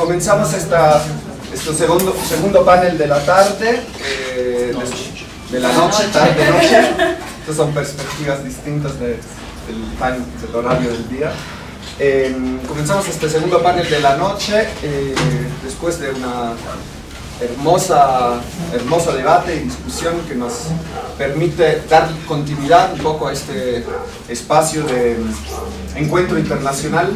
Comenzamos este segundo panel de la tarde, de la noche, tarde-noche. Estas son perspectivas distintas del horario del día. Comenzamos este segundo panel de la noche, después de una hermosa debate y discusión que nos permite dar continuidad un poco a este espacio de encuentro internacional,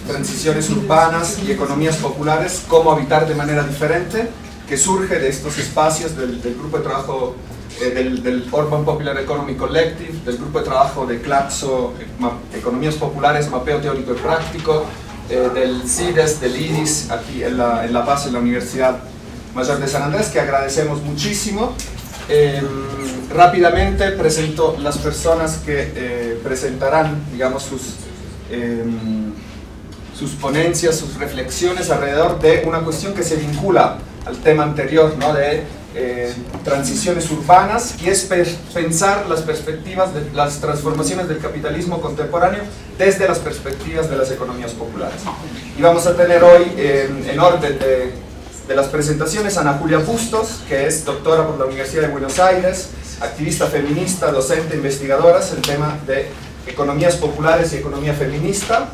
transiciones urbanas y economías populares, cómo habitar de manera diferente, que surge de estos espacios del grupo de trabajo del Urban Popular Economy Collective, del grupo de trabajo de Claxo, Economías Populares, Mapeo Teórico y Práctico, del CIDES, del IDIS, aquí en La Paz, en la Universidad Mayor de San Andrés, que agradecemos muchísimo. Rápidamente presento las personas que presentarán, digamos, sus ponencias, sus reflexiones alrededor de una cuestión que se vincula al tema anterior, ¿no? De transiciones urbanas, y es pensar las perspectivas de las transformaciones del capitalismo contemporáneo desde las perspectivas de las economías populares. Y vamos a tener hoy, en orden de las presentaciones, a Ana Julia Bustos, que es doctora por la Universidad de Buenos Aires, activista feminista, docente, investigadora en el tema de economías populares y economía feminista.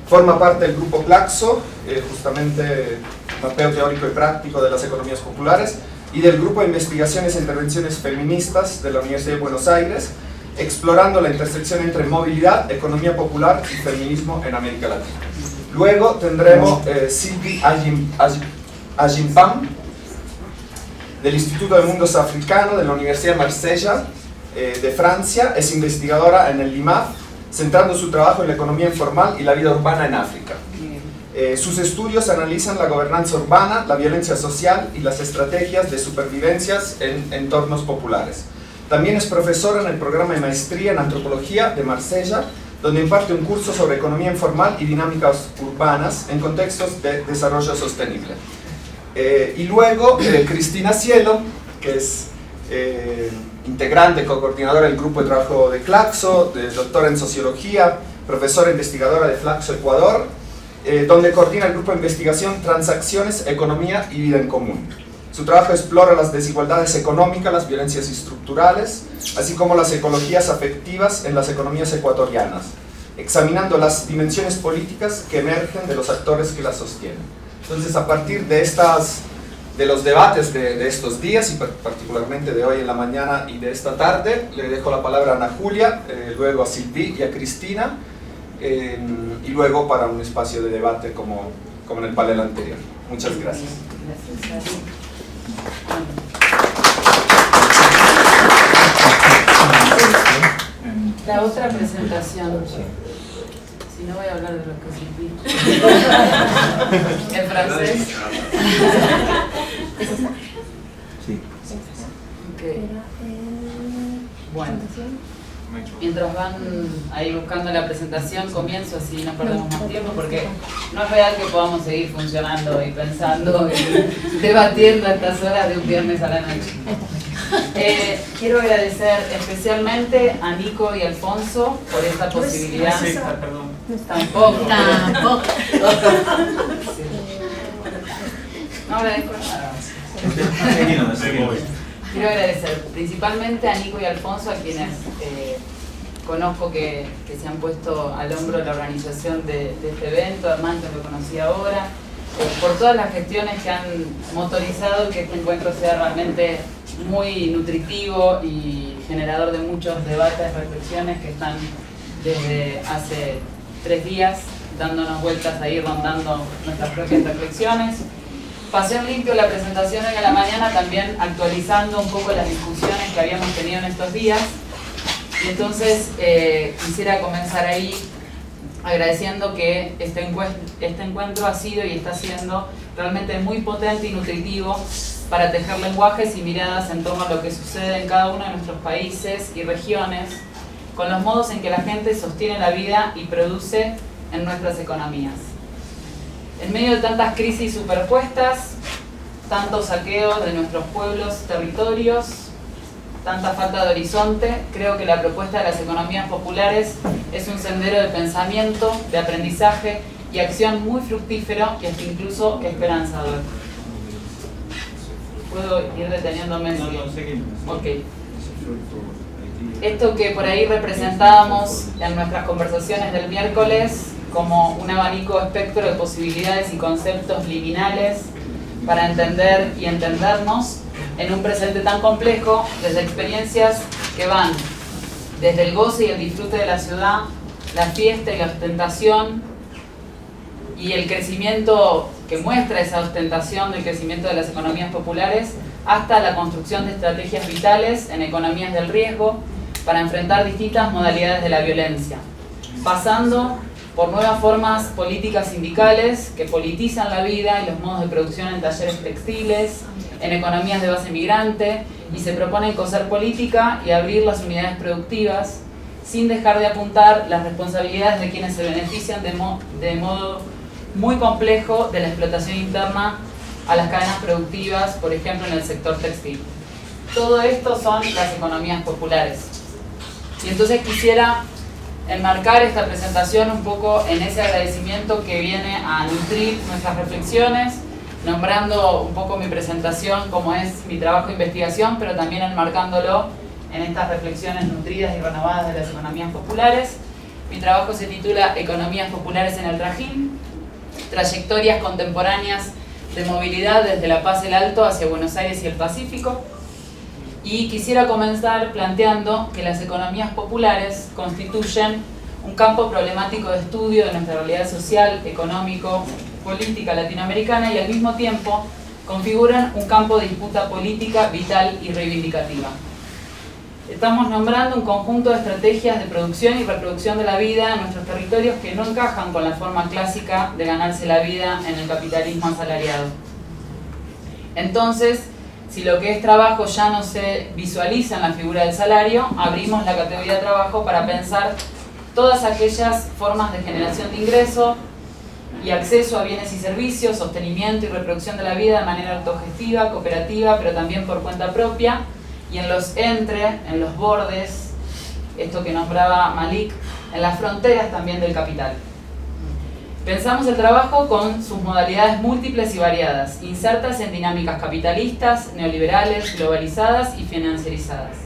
Forma parte del grupo Claxo, justamente mapeo teórico y práctico de las economías populares, y del grupo de investigaciones e intervenciones feministas de la Universidad de Buenos Aires, explorando la intersección entre movilidad, economía popular y feminismo en América Latina. Luego tendremos Sylvie Agimpam, del Instituto de Mundos Africano de la Universidad de Marsella, de Francia. Es investigadora en el IMAF, centrando su trabajo en la economía informal y la vida urbana en África. Sus estudios analizan la gobernanza urbana, la violencia social y las estrategias de supervivencias en entornos populares. También es profesora en el programa de maestría en antropología de Marsella, donde imparte un curso sobre economía informal y dinámicas urbanas en contextos de desarrollo sostenible. Y luego Cristina Cielo, que es integrante, co-coordinadora del grupo de trabajo de Claxo, doctora en sociología, profesora investigadora de Claxo Ecuador, donde coordina el grupo de investigación Transacciones, Economía y Vida en Común. Su trabajo explora las desigualdades económicas, las violencias estructurales, así como las ecologías afectivas en las economías ecuatorianas, examinando las dimensiones políticas que emergen de los actores que las sostienen. Entonces, a partir de los debates de estos días, y particularmente de hoy en la mañana y de esta tarde, le dejo la palabra a Ana Julia, luego a Sylvie y a Cristina, y luego para un espacio de debate como en el panel anterior. Muchas gracias. La otra presentación, si no voy a hablar de lo que Sylvie, en francés. Sí. Okay. Bueno, mientras van ahí buscando la presentación, comienzo, así no perdemos más tiempo, porque no es real que podamos seguir funcionando y pensando y debatiendo a estas horas de un viernes a la noche. Quiero agradecer especialmente a Nico y Alfonso por esta posibilidad. Sí, perdón. Tampoco. Sí. No agradezco nada. Quiero agradecer principalmente a Nico y Alfonso, a quienes conozco que se han puesto al hombro la organización de este evento, a Manto lo conocí ahora, por todas las gestiones que han motorizado que este encuentro sea realmente muy nutritivo y generador de muchos debates, reflexiones que están desde hace 3 días dándonos vueltas ahí, rondando nuestras propias reflexiones. Pasé en limpio la presentación hoy a la mañana, también actualizando un poco las discusiones que habíamos tenido en estos días. Y entonces quisiera comenzar ahí agradeciendo que este encuentro ha sido y está siendo realmente muy potente y nutritivo para tejer lenguajes y miradas en torno a lo que sucede en cada uno de nuestros países y regiones, con los modos en que la gente sostiene la vida y produce en nuestras economías. En medio de tantas crisis superpuestas, tantos saqueos de nuestros pueblos, territorios, tanta falta de horizonte, creo que la propuesta de las economías populares es un sendero de pensamiento, de aprendizaje y acción muy fructífero y hasta incluso esperanzador. ¿Puedo ir deteniéndome? Ok. Esto que por ahí representábamos en nuestras conversaciones del miércoles como un abanico espectro de posibilidades y conceptos liminales para entender y entendernos en un presente tan complejo, desde experiencias que van desde el goce y el disfrute de la ciudad, la fiesta y la ostentación, y el crecimiento que muestra esa ostentación del crecimiento de las economías populares, hasta la construcción de estrategias vitales en economías del riesgo para enfrentar distintas modalidades de la violencia, pasando por nuevas formas políticas sindicales que politizan la vida y los modos de producción en talleres textiles, en economías de base migrante, y se proponen coser política y abrir las unidades productivas sin dejar de apuntar las responsabilidades de quienes se benefician de modo muy complejo de la explotación interna a las cadenas productivas, por ejemplo en el sector textil. Todo esto son las economías populares. Y entonces quisiera enmarcar esta presentación un poco en ese agradecimiento que viene a nutrir nuestras reflexiones, nombrando un poco mi presentación como es mi trabajo de investigación, pero también enmarcándolo en estas reflexiones nutridas y renovadas de las economías populares. Mi trabajo se titula Economías populares en el Trajín, trayectorias contemporáneas de movilidad desde La Paz el Alto hacia Buenos Aires y el Pacífico. Y quisiera comenzar planteando que las economías populares constituyen un campo problemático de estudio de nuestra realidad social, económico, política latinoamericana, y al mismo tiempo configuran un campo de disputa política vital y reivindicativa. Estamos nombrando un conjunto de estrategias de producción y reproducción de la vida en nuestros territorios que no encajan con la forma clásica de ganarse la vida en el capitalismo asalariado. Entonces, si lo que es trabajo ya no se visualiza en la figura del salario, abrimos la categoría de trabajo para pensar todas aquellas formas de generación de ingreso y acceso a bienes y servicios, sostenimiento y reproducción de la vida de manera autogestiva, cooperativa, pero también por cuenta propia, y en los bordes, esto que nombraba Malik, en las fronteras también del capital. Pensamos el trabajo con sus modalidades múltiples y variadas, insertas en dinámicas capitalistas, neoliberales, globalizadas y financiarizadas.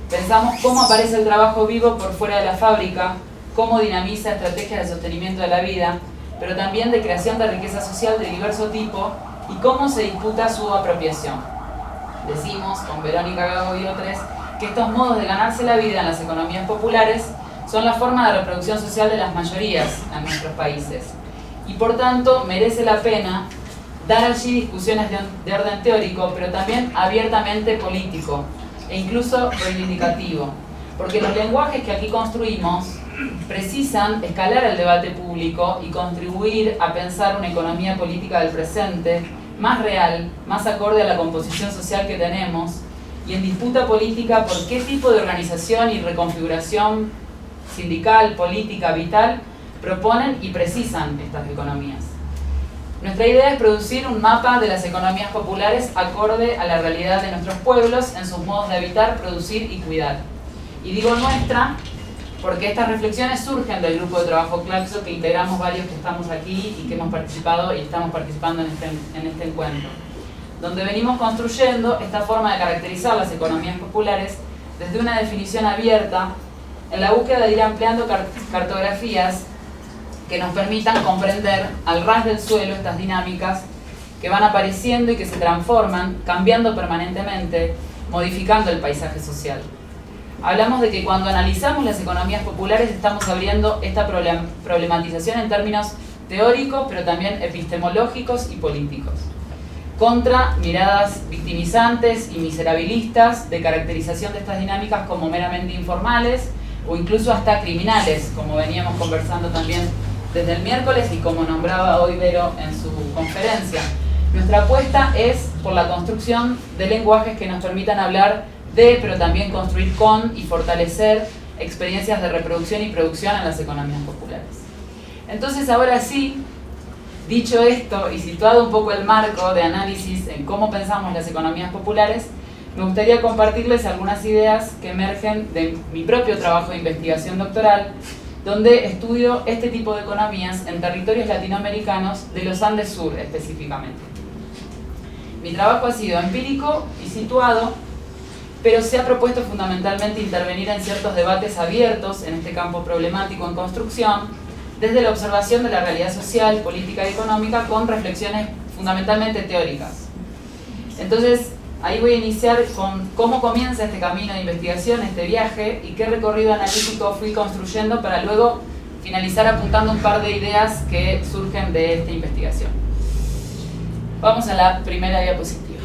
Pensamos cómo aparece el trabajo vivo por fuera de la fábrica, cómo dinamiza estrategias de sostenimiento de la vida, pero también de creación de riqueza social de diverso tipo, y cómo se disputa su apropiación. Decimos, con Verónica Gago y otros, que estos modos de ganarse la vida en las economías populares son la forma de reproducción social de las mayorías en nuestros países. Y por tanto, merece la pena dar allí discusiones de orden teórico, pero también abiertamente político e incluso reivindicativo. Porque los lenguajes que aquí construimos precisan escalar el debate público y contribuir a pensar una economía política del presente más real, más acorde a la composición social que tenemos, y en disputa política por qué tipo de organización y reconfiguración sindical, política, vital, proponen y precisan estas economías. Nuestra idea es producir un mapa de las economías populares acorde a la realidad de nuestros pueblos en sus modos de habitar, producir y cuidar. Y digo nuestra porque estas reflexiones surgen del grupo de trabajo Claxo, que integramos varios que estamos aquí y que hemos participado y estamos participando en este encuentro, donde venimos construyendo esta forma de caracterizar las economías populares desde una definición abierta, en la búsqueda de ir ampliando cartografías que nos permitan comprender al ras del suelo estas dinámicas que van apareciendo y que se transforman, cambiando permanentemente, modificando el paisaje social. Hablamos de que cuando analizamos las economías populares estamos abriendo esta problematización en términos teóricos, pero también epistemológicos y políticos, contra miradas victimizantes y miserabilistas de caracterización de estas dinámicas como meramente informales o incluso hasta criminales, como veníamos conversando también desde el miércoles y como nombraba hoy Vero en su conferencia. Nuestra apuesta es por la construcción de lenguajes que nos permitan hablar de, pero también construir con y fortalecer experiencias de reproducción y producción en las economías populares. Entonces, ahora sí, dicho esto y situado un poco el marco de análisis en cómo pensamos las economías populares, me gustaría compartirles algunas ideas que emergen de mi propio trabajo de investigación doctoral donde estudio este tipo de economías en territorios latinoamericanos de los Andes Sur específicamente. Mi trabajo ha sido empírico y situado, pero se ha propuesto fundamentalmente intervenir en ciertos debates abiertos en este campo problemático en construcción, desde la observación de la realidad social, política y económica con reflexiones fundamentalmente teóricas. Entonces, ahí voy a iniciar con cómo comienza este camino de investigación, este viaje, y qué recorrido analítico fui construyendo para luego finalizar apuntando un par de ideas que surgen de esta investigación. Vamos a la primera diapositiva.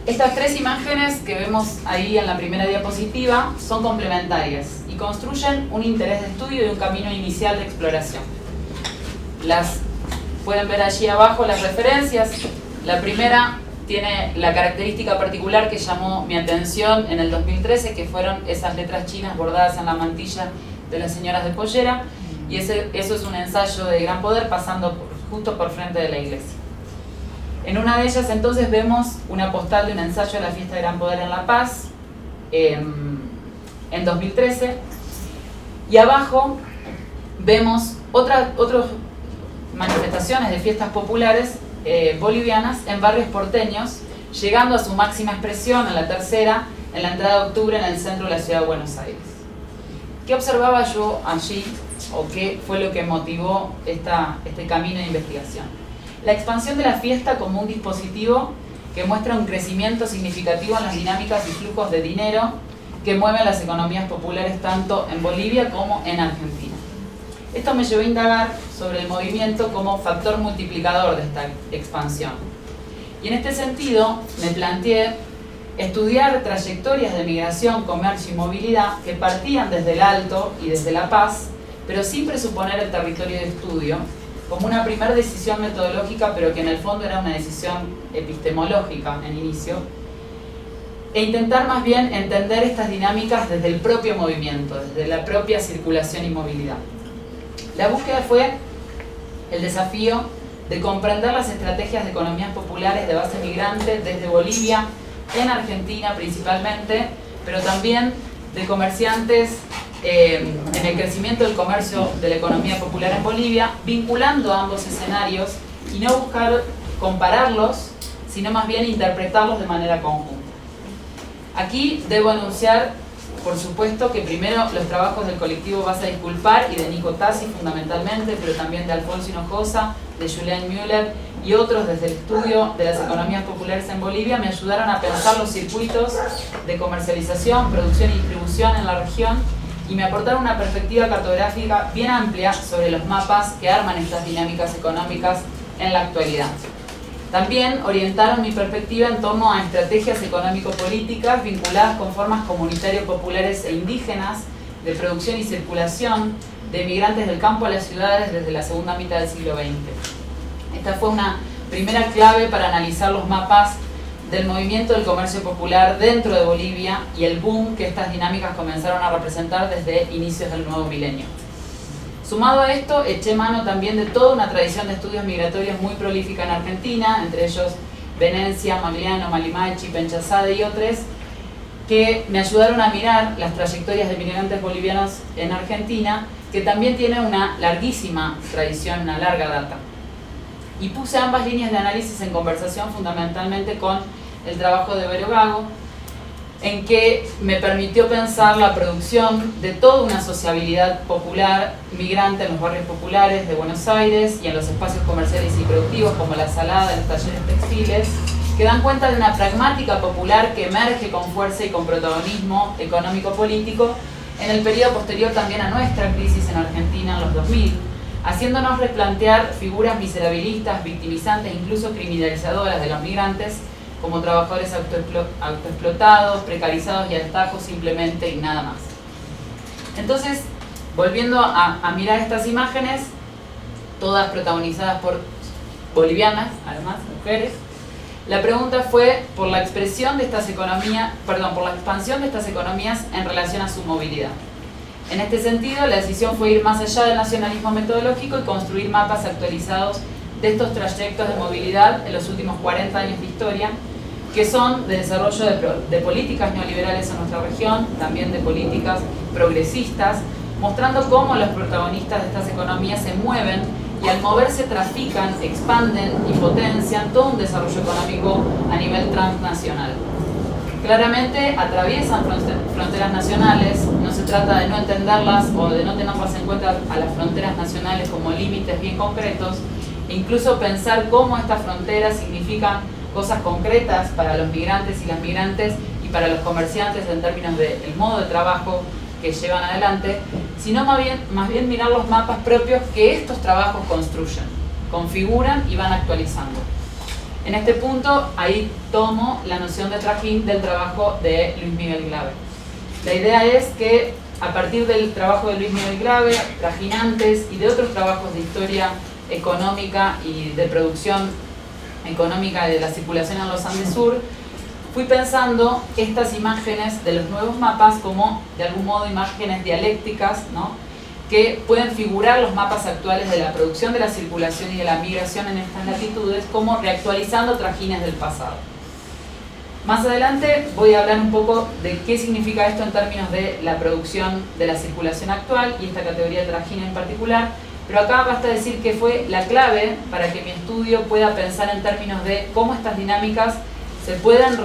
Estas tres imágenes que vemos ahí en la primera diapositiva son complementarias y construyen un interés de estudio y un camino inicial de exploración. Pueden ver allí abajo las referencias. La primera tiene la característica particular que llamó mi atención en el 2013, que fueron esas letras chinas bordadas en la mantilla de las señoras de pollera, y eso es un ensayo de Gran Poder pasando justo por frente de la iglesia. En una de ellas entonces vemos una postal de un ensayo de la fiesta de Gran Poder en La Paz en 2013, y abajo vemos otras manifestaciones de fiestas populares bolivianas en barrios porteños, llegando a su máxima expresión en la tercera, en la entrada de octubre en el centro de la ciudad de Buenos Aires. ¿Qué observaba yo allí o qué fue lo que motivó este camino de investigación? La expansión de la fiesta como un dispositivo que muestra un crecimiento significativo en las dinámicas y flujos de dinero que mueven las economías populares tanto en Bolivia como en Argentina. Esto me llevó a indagar sobre el movimiento como factor multiplicador de esta expansión. Y en este sentido me planteé estudiar trayectorias de migración, comercio y movilidad que partían desde el Alto y desde La Paz, pero sin presuponer el territorio de estudio, como una primera decisión metodológica, pero que en el fondo era una decisión epistemológica en inicio, e intentar más bien entender estas dinámicas desde el propio movimiento, desde la propia circulación y movilidad. La búsqueda fue el desafío de comprender las estrategias de economías populares de base migrante desde Bolivia, en Argentina principalmente, pero también de comerciantes en el crecimiento del comercio de la economía popular en Bolivia, vinculando ambos escenarios y no buscar compararlos, sino más bien interpretarlos de manera conjunta. Aquí debo anunciar, por supuesto, que primero los trabajos del colectivo Vas a Disculpar y de Nico Tassi fundamentalmente, pero también de Alfonso Hinojosa, de Julián Müller y otros desde el estudio de las economías populares en Bolivia me ayudaron a pensar los circuitos de comercialización, producción y distribución en la región y me aportaron una perspectiva cartográfica bien amplia sobre los mapas que arman estas dinámicas económicas en la actualidad. También orientaron mi perspectiva en torno a estrategias económico-políticas vinculadas con formas comunitario-populares e indígenas de producción y circulación de migrantes del campo a las ciudades desde la segunda mitad del siglo XX. Esta fue una primera clave para analizar los mapas del movimiento del comercio popular dentro de Bolivia y el boom que estas dinámicas comenzaron a representar desde inicios del nuevo milenio. Sumado a esto, eché mano también de toda una tradición de estudios migratorios muy prolífica en Argentina, entre ellos Venecia, Magliano, Malimachi, Penchazade y otros, que me ayudaron a mirar las trayectorias de migrantes bolivianos en Argentina, que también tiene una larguísima tradición, una larga data. Y puse ambas líneas de análisis en conversación fundamentalmente con el trabajo de Vero Gago, en que me permitió pensar la producción de toda una sociabilidad popular migrante en los barrios populares de Buenos Aires y en los espacios comerciales y productivos como la Salada, los talleres textiles, que dan cuenta de una pragmática popular que emerge con fuerza y con protagonismo económico-político en el periodo posterior también a nuestra crisis en Argentina en los 2000, haciéndonos replantear figuras miserabilistas, victimizantes, incluso criminalizadoras de los migrantes, como trabajadores autoexplotados, precarizados y a destajo simplemente y nada más. Entonces, volviendo a mirar estas imágenes, todas protagonizadas por bolivianas, además, mujeres, la pregunta fue por la expresión de estas economías, por la expansión de estas economías en relación a su movilidad. En este sentido, la decisión fue ir más allá del nacionalismo metodológico y construir mapas actualizados de estos trayectos de movilidad en los últimos 40 años de historia, que son de desarrollo de políticas neoliberales en nuestra región, también de políticas progresistas, mostrando cómo los protagonistas de estas economías se mueven y al moverse trafican, expanden y potencian todo un desarrollo económico a nivel transnacional. Claramente atraviesan fronteras nacionales, no se trata de no entenderlas o de no tenerlas en cuenta a las fronteras nacionales como límites bien concretos, e incluso pensar cómo estas fronteras significan cosas concretas para los migrantes y las migrantes y para los comerciantes en términos del modo de trabajo que llevan adelante, sino más bien mirar los mapas propios que estos trabajos construyen, configuran y van actualizando. En este punto, ahí tomo la noción de trajín del trabajo de Luis Miguel Glave. La idea es que a partir del trabajo de Luis Miguel Glave, trajinantes y de otros trabajos de historia económica y de producción económica de la circulación en los Andes Sur, fui pensando estas imágenes de los nuevos mapas como, de algún modo, imágenes dialécticas, ¿no?, que pueden figurar los mapas actuales de la producción, de la circulación y de la migración en estas latitudes como reactualizando trajines del pasado. Más adelante voy a hablar un poco de qué significa esto en términos de la producción de la circulación actual y esta categoría de trajín en particular, pero acá basta decir que fue la clave para que mi estudio pueda pensar en términos de cómo estas dinámicas se pueden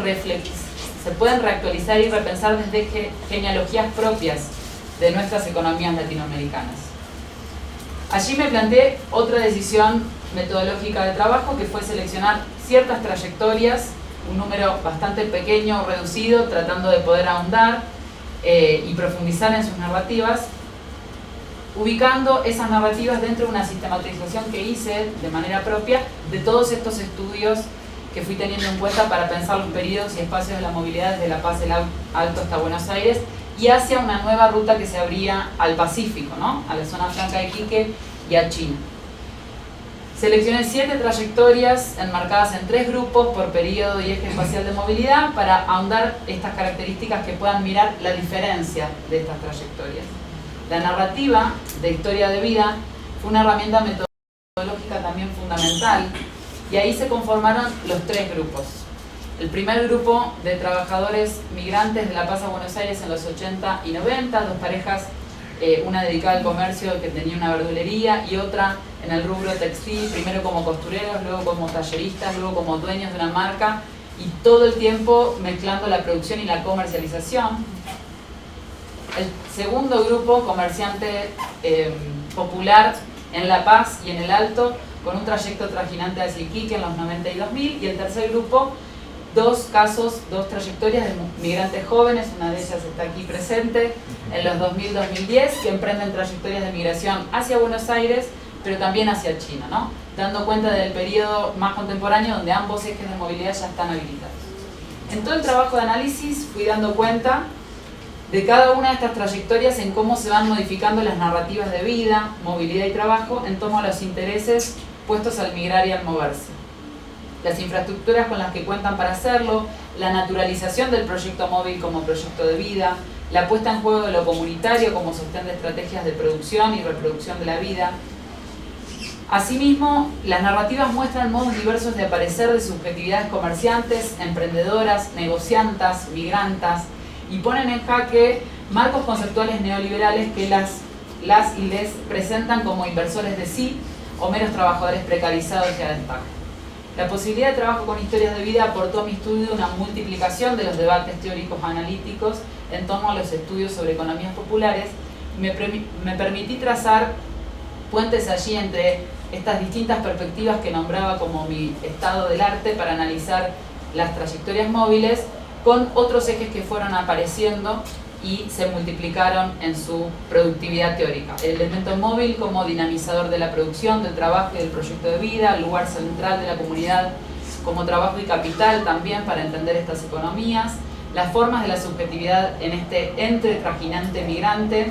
reactualizar y repensar desde genealogías propias de nuestras economías latinoamericanas. Allí me planteé otra decisión metodológica de trabajo, que fue seleccionar ciertas trayectorias, un número bastante pequeño, reducido, tratando de poder ahondar y profundizar en sus narrativas, ubicando esas narrativas dentro de una sistematización que hice de manera propia de todos estos estudios que fui teniendo en cuenta para pensar los periodos y espacios de la movilidad desde La Paz del Alto hasta Buenos Aires y hacia una nueva ruta que se abría al Pacífico, ¿no?, a la zona franca de Iquique y a China. Seleccioné 7 trayectorias enmarcadas en 3 grupos por periodo y eje espacial de movilidad para ahondar estas características que puedan mirar la diferencia de estas trayectorias. La narrativa de historia de vida fue una herramienta metodológica también fundamental y ahí se conformaron los 3 grupos. El primer grupo de trabajadores migrantes de La Paz a Buenos Aires en los 80 y 90, 2 parejas, una dedicada al comercio que tenía una verdulería y otra en el rubro textil, primero como costureros, luego como talleristas, luego como dueños de una marca y todo el tiempo mezclando la producción y la comercialización. El segundo grupo, comerciante popular en La Paz y en el Alto, con un trayecto trajinante hacia Iquique en los 90 y 2000, y el tercer grupo, 2 trayectorias de migrantes jóvenes, una de ellas está aquí presente, en los 2000-2010, que emprenden trayectorias de migración hacia Buenos Aires, pero también hacia China, ¿no?, dando cuenta del periodo más contemporáneo donde ambos ejes de movilidad ya están habilitados. En todo el trabajo de análisis fui dando cuenta de cada una de estas trayectorias en cómo se van modificando las narrativas de vida, movilidad y trabajo en torno a los intereses puestos al migrar y al moverse. Las infraestructuras con las que cuentan para hacerlo, la naturalización del proyecto móvil como proyecto de vida, la puesta en juego de lo comunitario como sostén de estrategias de producción y reproducción de la vida. Asimismo, las narrativas muestran modos diversos de aparecer de subjetividades comerciantes, emprendedoras, negociantas, migrantas, y ponen en jaque marcos conceptuales neoliberales que las y les presentan como inversores de sí o meros trabajadores precarizados y a destaque. La posibilidad de trabajo con historias de vida aportó a mi estudio una multiplicación de los debates teóricos analíticos en torno a los estudios sobre economías populares y me permití trazar puentes allí entre estas distintas perspectivas que nombraba como mi estado del arte para analizar las trayectorias móviles con otros ejes que fueron apareciendo y se multiplicaron en su productividad teórica. El elemento móvil como dinamizador de la producción, del trabajo y del proyecto de vida, el lugar central de la comunidad como trabajo y capital también para entender estas economías, las formas de la subjetividad en este entre trajinante migrante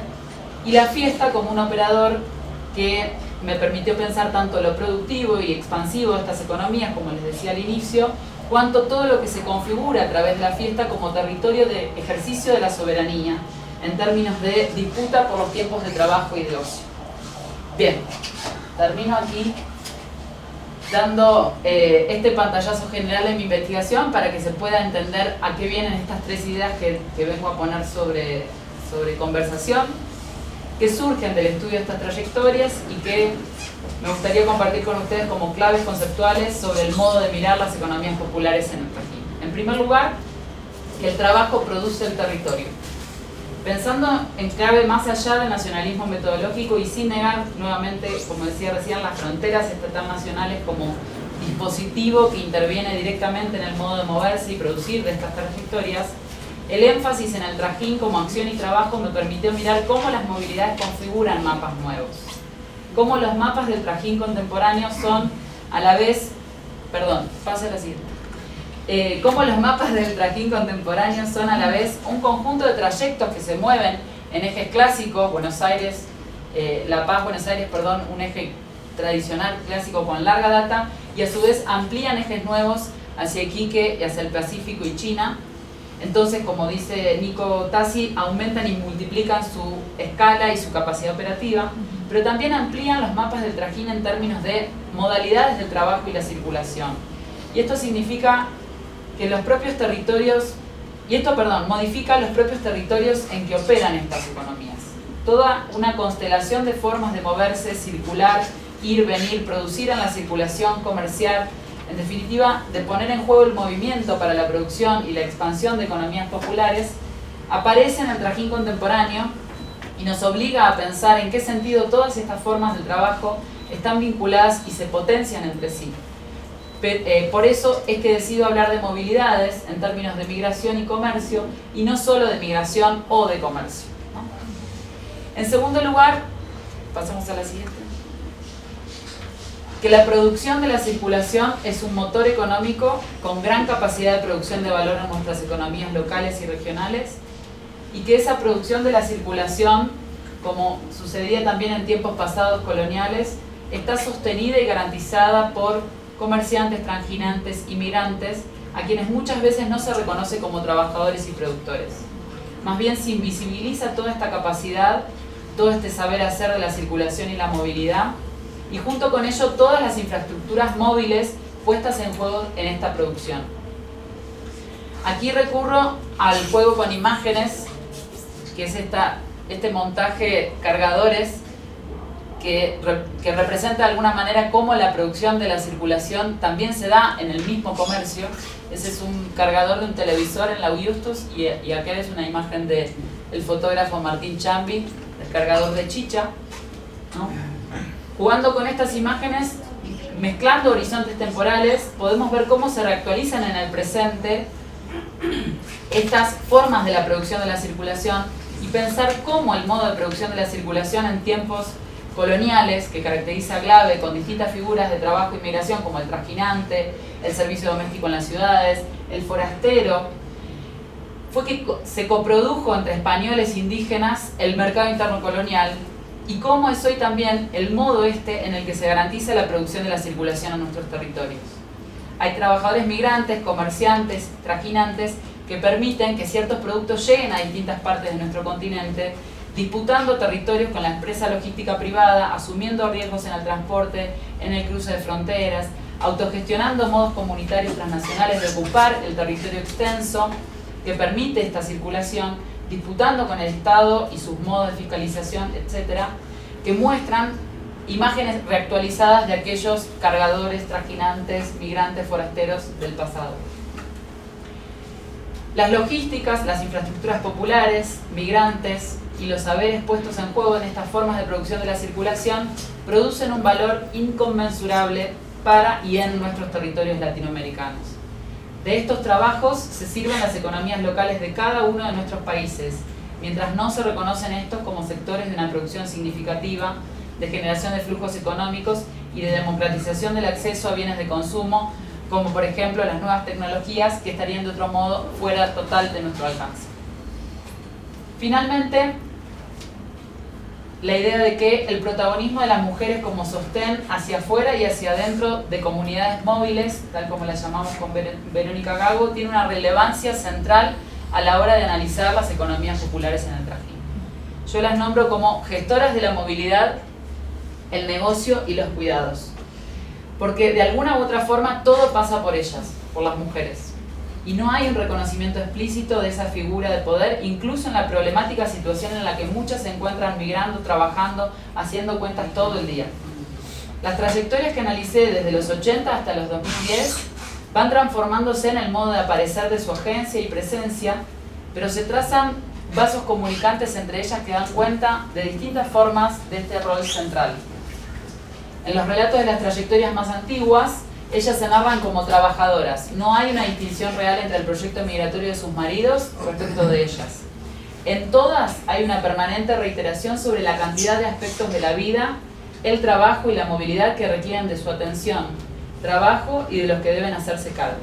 y la fiesta como un operador que me permitió pensar tanto lo productivo y expansivo de estas economías, como les decía al inicio, cuanto todo lo que se configura a través de la fiesta como territorio de ejercicio de la soberanía, en términos de disputa por los tiempos de trabajo y de ocio. Bien, termino aquí dando este pantallazo general de mi investigación para que se pueda entender a qué vienen estas 3 ideas que vengo a poner sobre conversación. que surgen del estudio de estas trayectorias y que me gustaría compartir con ustedes como claves conceptuales sobre el modo de mirar las economías populares en el Trajín. En primer lugar, que el trabajo produce el territorio. Pensando en clave más allá del nacionalismo metodológico y sin negar nuevamente, como decía recién, las fronteras estatal-nacionales como dispositivo que interviene directamente en el modo de moverse y producir de estas trayectorias, el énfasis en el Trajín como acción y trabajo me permitió mirar cómo las movilidades configuran mapas nuevos. Cómo los mapas del Trajín contemporáneo son a la vez... Perdón, pase a la siguiente. Cómo los mapas del Trajín contemporáneo son a la vez un conjunto de trayectos que se mueven en ejes clásicos, Buenos Aires, La Paz, Buenos Aires, perdón, un eje tradicional clásico con larga data, y a su vez amplían ejes nuevos hacia Iquique y hacia el Pacífico y China. Entonces, como dice Nico Tassi, aumentan y multiplican su escala y su capacidad operativa, pero también amplían los mapas del Trajín en términos de modalidades de trabajo y la circulación. Y esto significa que los propios territorios, modifica los propios territorios en que operan estas economías. Toda una constelación de formas de moverse, circular, ir, venir, producir en la circulación, comerciar, en definitiva, de poner en juego el movimiento para la producción y la expansión de economías populares, aparece en el Trajín contemporáneo y nos obliga a pensar en qué sentido todas estas formas de trabajo están vinculadas y se potencian entre sí. Por eso es que decido hablar de movilidades en términos de migración y comercio y no solo de migración o de comercio, ¿no? En segundo lugar, pasamos a la siguiente, que la producción de la circulación es un motor económico con gran capacidad de producción de valor en nuestras economías locales y regionales, y que esa producción de la circulación, como sucedía también en tiempos pasados coloniales, está sostenida y garantizada por comerciantes, transginantes, inmigrantes, a quienes muchas veces no se reconoce como trabajadores y productores. Más bien se invisibiliza toda esta capacidad, todo este saber hacer de la circulación y la movilidad, y junto con ello todas las infraestructuras móviles puestas en juego en esta producción. Aquí recurro al juego con imágenes, que es este montaje cargadores que representa de alguna manera cómo la producción de la circulación también se da en el mismo comercio. Ese es un cargador de un televisor en la Justus y aquel es una imagen del fotógrafo Martín Chambi, el cargador de chicha, ¿no? Jugando con estas imágenes, mezclando horizontes temporales, podemos ver cómo se reactualizan en el presente estas formas de la producción de la circulación y pensar cómo el modo de producción de la circulación en tiempos coloniales, que caracteriza a Glave con distintas figuras de trabajo y migración como el trajinante, el servicio doméstico en las ciudades, el forastero, fue que se coprodujo entre españoles e indígenas el mercado interno colonial, y cómo es hoy también el modo en el que se garantiza la producción de la circulación en nuestros territorios. Hay trabajadores migrantes, comerciantes, trajinantes que permiten que ciertos productos lleguen a distintas partes de nuestro continente, disputando territorios con la empresa logística privada, asumiendo riesgos en el transporte, en el cruce de fronteras, autogestionando modos comunitarios transnacionales de ocupar el territorio extenso que permite esta circulación, disputando con el Estado y sus modos de fiscalización, etcétera, que muestran imágenes reactualizadas de aquellos cargadores, trajinantes, migrantes, forasteros del pasado. Las logísticas, las infraestructuras populares, migrantes y los saberes puestos en juego en estas formas de producción de la circulación producen un valor inconmensurable para y en nuestros territorios latinoamericanos. De estos trabajos se sirven las economías locales de cada uno de nuestros países, mientras no se reconocen estos como sectores de una producción significativa, de generación de flujos económicos y de democratización del acceso a bienes de consumo, como por ejemplo las nuevas tecnologías que estarían de otro modo fuera total de nuestro alcance. Finalmente, la idea de que el protagonismo de las mujeres como sostén hacia afuera y hacia adentro de comunidades móviles, tal como las llamamos con Verónica Gago, tiene una relevancia central a la hora de analizar las economías populares en el Trajín. Yo las nombro como gestoras de la movilidad, el negocio y los cuidados, porque de alguna u otra forma todo pasa por ellas, por las mujeres. y no hay un reconocimiento explícito de esa figura de poder, incluso en la problemática situación en la que muchas se encuentran migrando, trabajando, haciendo cuentas todo el día. Las trayectorias que analicé desde los 80 hasta los 2010 van transformándose en el modo de aparecer de su agencia y presencia, pero se trazan vasos comunicantes entre ellas que dan cuenta de distintas formas de este rol central. En los relatos de las trayectorias más antiguas, ellas se narran como trabajadoras. No hay una distinción real entre el proyecto migratorio de sus maridos respecto de ellas. En todas hay una permanente reiteración sobre la cantidad de aspectos de la vida, el trabajo y la movilidad que requieren de su atención, trabajo y de los que deben hacerse cargo.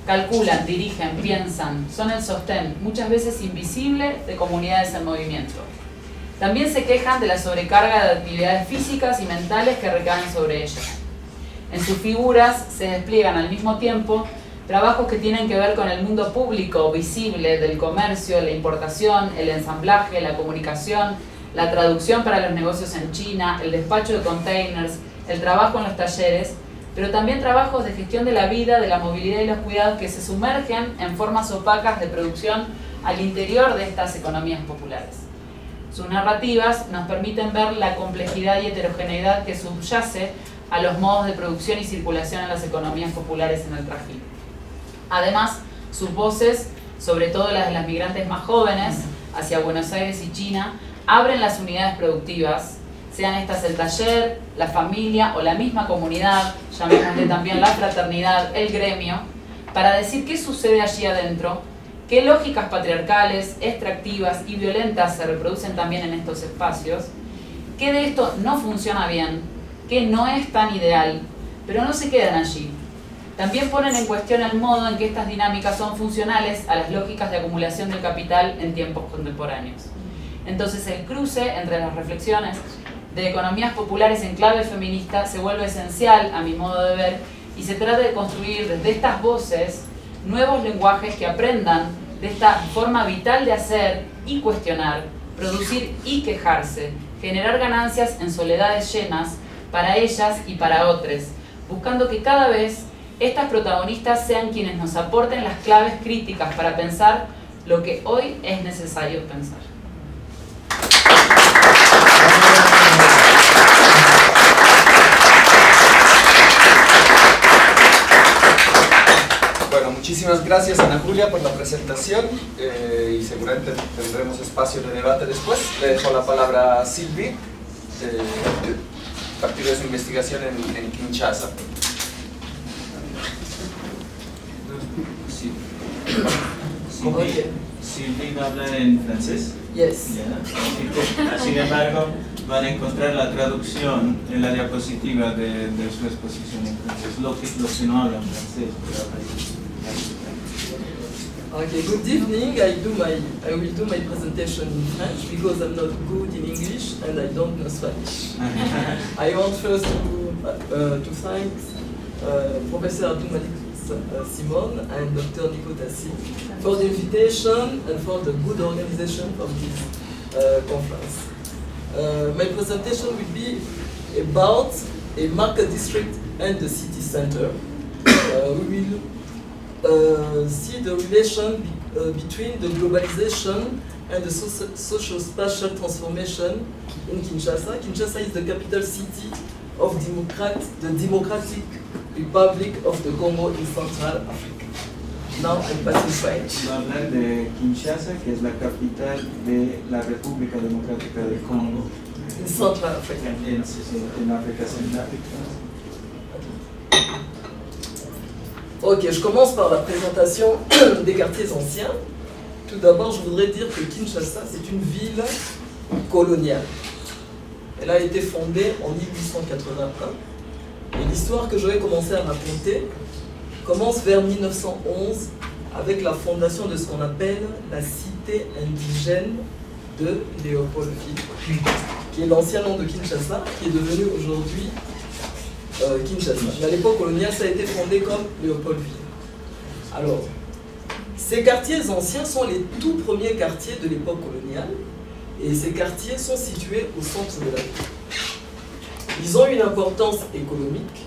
Calculan, dirigen, piensan, son el sostén, muchas veces invisible, de comunidades en movimiento. También se quejan de la sobrecarga de actividades físicas y mentales que recaen sobre ellas. En sus figuras se despliegan al mismo tiempo trabajos que tienen que ver con el mundo público, visible, del comercio, la importación, el ensamblaje, la comunicación, la traducción para los negocios en China, el despacho de containers, el trabajo en los talleres, pero también trabajos de gestión de la vida, de la movilidad y los cuidados que se sumergen en formas opacas de producción al interior de estas economías populares. Sus narrativas nos permiten ver la complejidad y heterogeneidad que subyace a los modos de producción y circulación en las economías populares en el Trajín. Además, sus voces, sobre todo las de las migrantes más jóvenes, hacia Buenos Aires y China, abren las unidades productivas, sean estas el taller, la familia o la misma comunidad, llamémosle también la fraternidad, el gremio, para decir qué sucede allí adentro, qué lógicas patriarcales, extractivas y violentas se reproducen también en estos espacios, qué de esto no funciona bien, qué no es tan ideal, pero no se quedan allí. También ponen en cuestión el modo en que estas dinámicas son funcionales a las lógicas de acumulación del capital en tiempos contemporáneos. Entonces el cruce entre las reflexiones de economías populares en clave feminista se vuelve esencial a mi modo de ver y se trata de construir desde estas voces nuevos lenguajes que aprendan de esta forma vital de hacer y cuestionar, producir y quejarse, generar ganancias en soledades llenas para ellas y para otros, buscando que cada vez estas protagonistas sean quienes nos aporten las claves críticas para pensar lo que hoy es necesario pensar. Bueno, muchísimas gracias Ana Julia por la presentación y seguramente tendremos espacio de debate después. Le dejo la palabra a Sylvie, a partir de su investigación en Kinshasa. Sylvie va a hablar en francés. Yes. Yeah. Sin embargo, van a encontrar la traducción en la diapositiva de su exposición en francés. Los que no hablan francés. Okay, good evening. I will do my presentation in French because I'm not good in English and I don't know Spanish. I want first to thank Professor Abdou-Malik Simon and Dr. Nico Tassi for the invitation and for the good organization of this conference. My presentation will be about a market district and the city center. We will see the relation between the globalization and the social-spatial transformation in Kinshasa. Kinshasa is the capital city of the Democratic Republic of the Congo in Central Africa. Now I'm passing French. Va a hablar de Kinshasa, que es la capital de la República Democrática del Congo. In Central Africa. En África Central. Ok, je commence par la présentation des quartiers anciens. Tout d'abord, je voudrais dire que Kinshasa, c'est une ville coloniale. Elle a été fondée en 1881. Et l'histoire que je vais commencer à raconter commence vers 1911 avec la fondation de ce qu'on appelle la cité indigène de Léopoldville, qui est l'ancien nom de Kinshasa, qui est devenu aujourd'hui Kinshasa. Mais à l'époque coloniale, ça a été fondé comme Léopoldville. Alors, ces quartiers anciens sont les tout premiers quartiers de l'époque coloniale, et ces quartiers sont situés au centre de la ville. Ils ont une importance économique,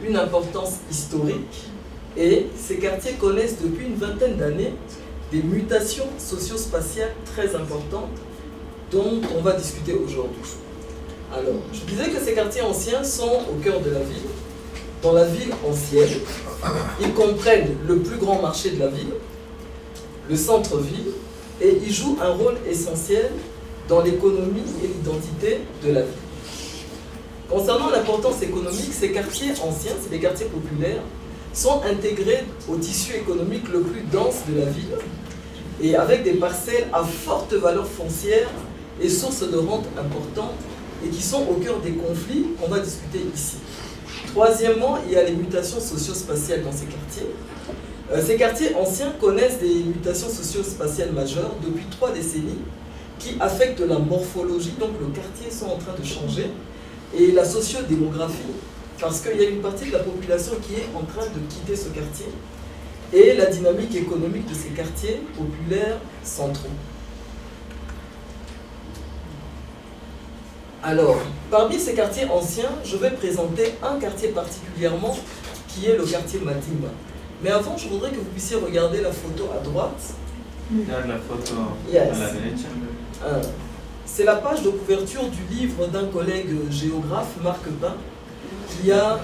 une importance historique Et ces quartiers connaissent depuis une vingtaine d'années des mutations socio-spatiales très importantes dont on va discuter aujourd'hui. Alors, je disais que ces quartiers anciens sont au cœur de la ville. Dans la ville ancienne, ils comprennent le plus grand marché de la ville, le centre-ville, et ils jouent un rôle essentiel dans l'économie et l'identité de la ville. Concernant l'importance économique, ces quartiers anciens, c'est des quartiers populaires, sont intégrés au tissu économique le plus dense de la ville et avec des parcelles à forte valeur foncière et sources de rente importantes et qui sont au cœur des conflits qu'on va discuter ici. Troisièmement, il y a les mutations socio-spatiales dans ces quartiers. Ces quartiers anciens connaissent des mutations socio-spatiales majeures depuis 3 décennies qui affectent la morphologie, donc le quartier sont en train de changer, et la sociodémographie, parce qu'il y a une partie de la population qui est en train de quitter ce quartier, et la dynamique économique de ces quartiers populaires centraux. Alors, parmi ces quartiers anciens, je vais présenter un quartier particulièrement qui est le quartier Matimba. Mais avant, je voudrais que vous puissiez regarder la photo à droite. La photo Yes. à la derecha. C'est la page de couverture du livre d'un collègue géographe, Marc Pin, qui a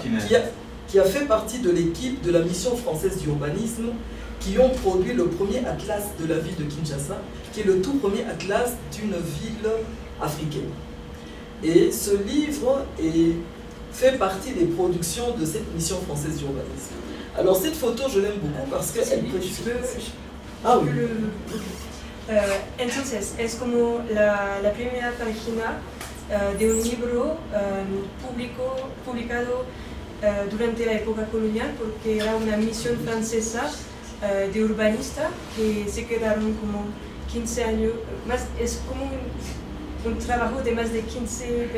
fait partie de l'équipe de la mission française d'urbanisme qui ont produit le premier atlas de la ville de Kinshasa, qui est le tout premier atlas d'une ville africaine. Et ce livre fait partie des productions de cette mission française d'urbanisme. Alors cette photo, je l'aime beaucoup parce qu'elle précise... Ah oui. Entonces, es como la primera página de un libro publicado durante la época colonial, porque era una misión francesa de urbanista que se quedaron como 15 años, más, es como un trabajo de más de 15,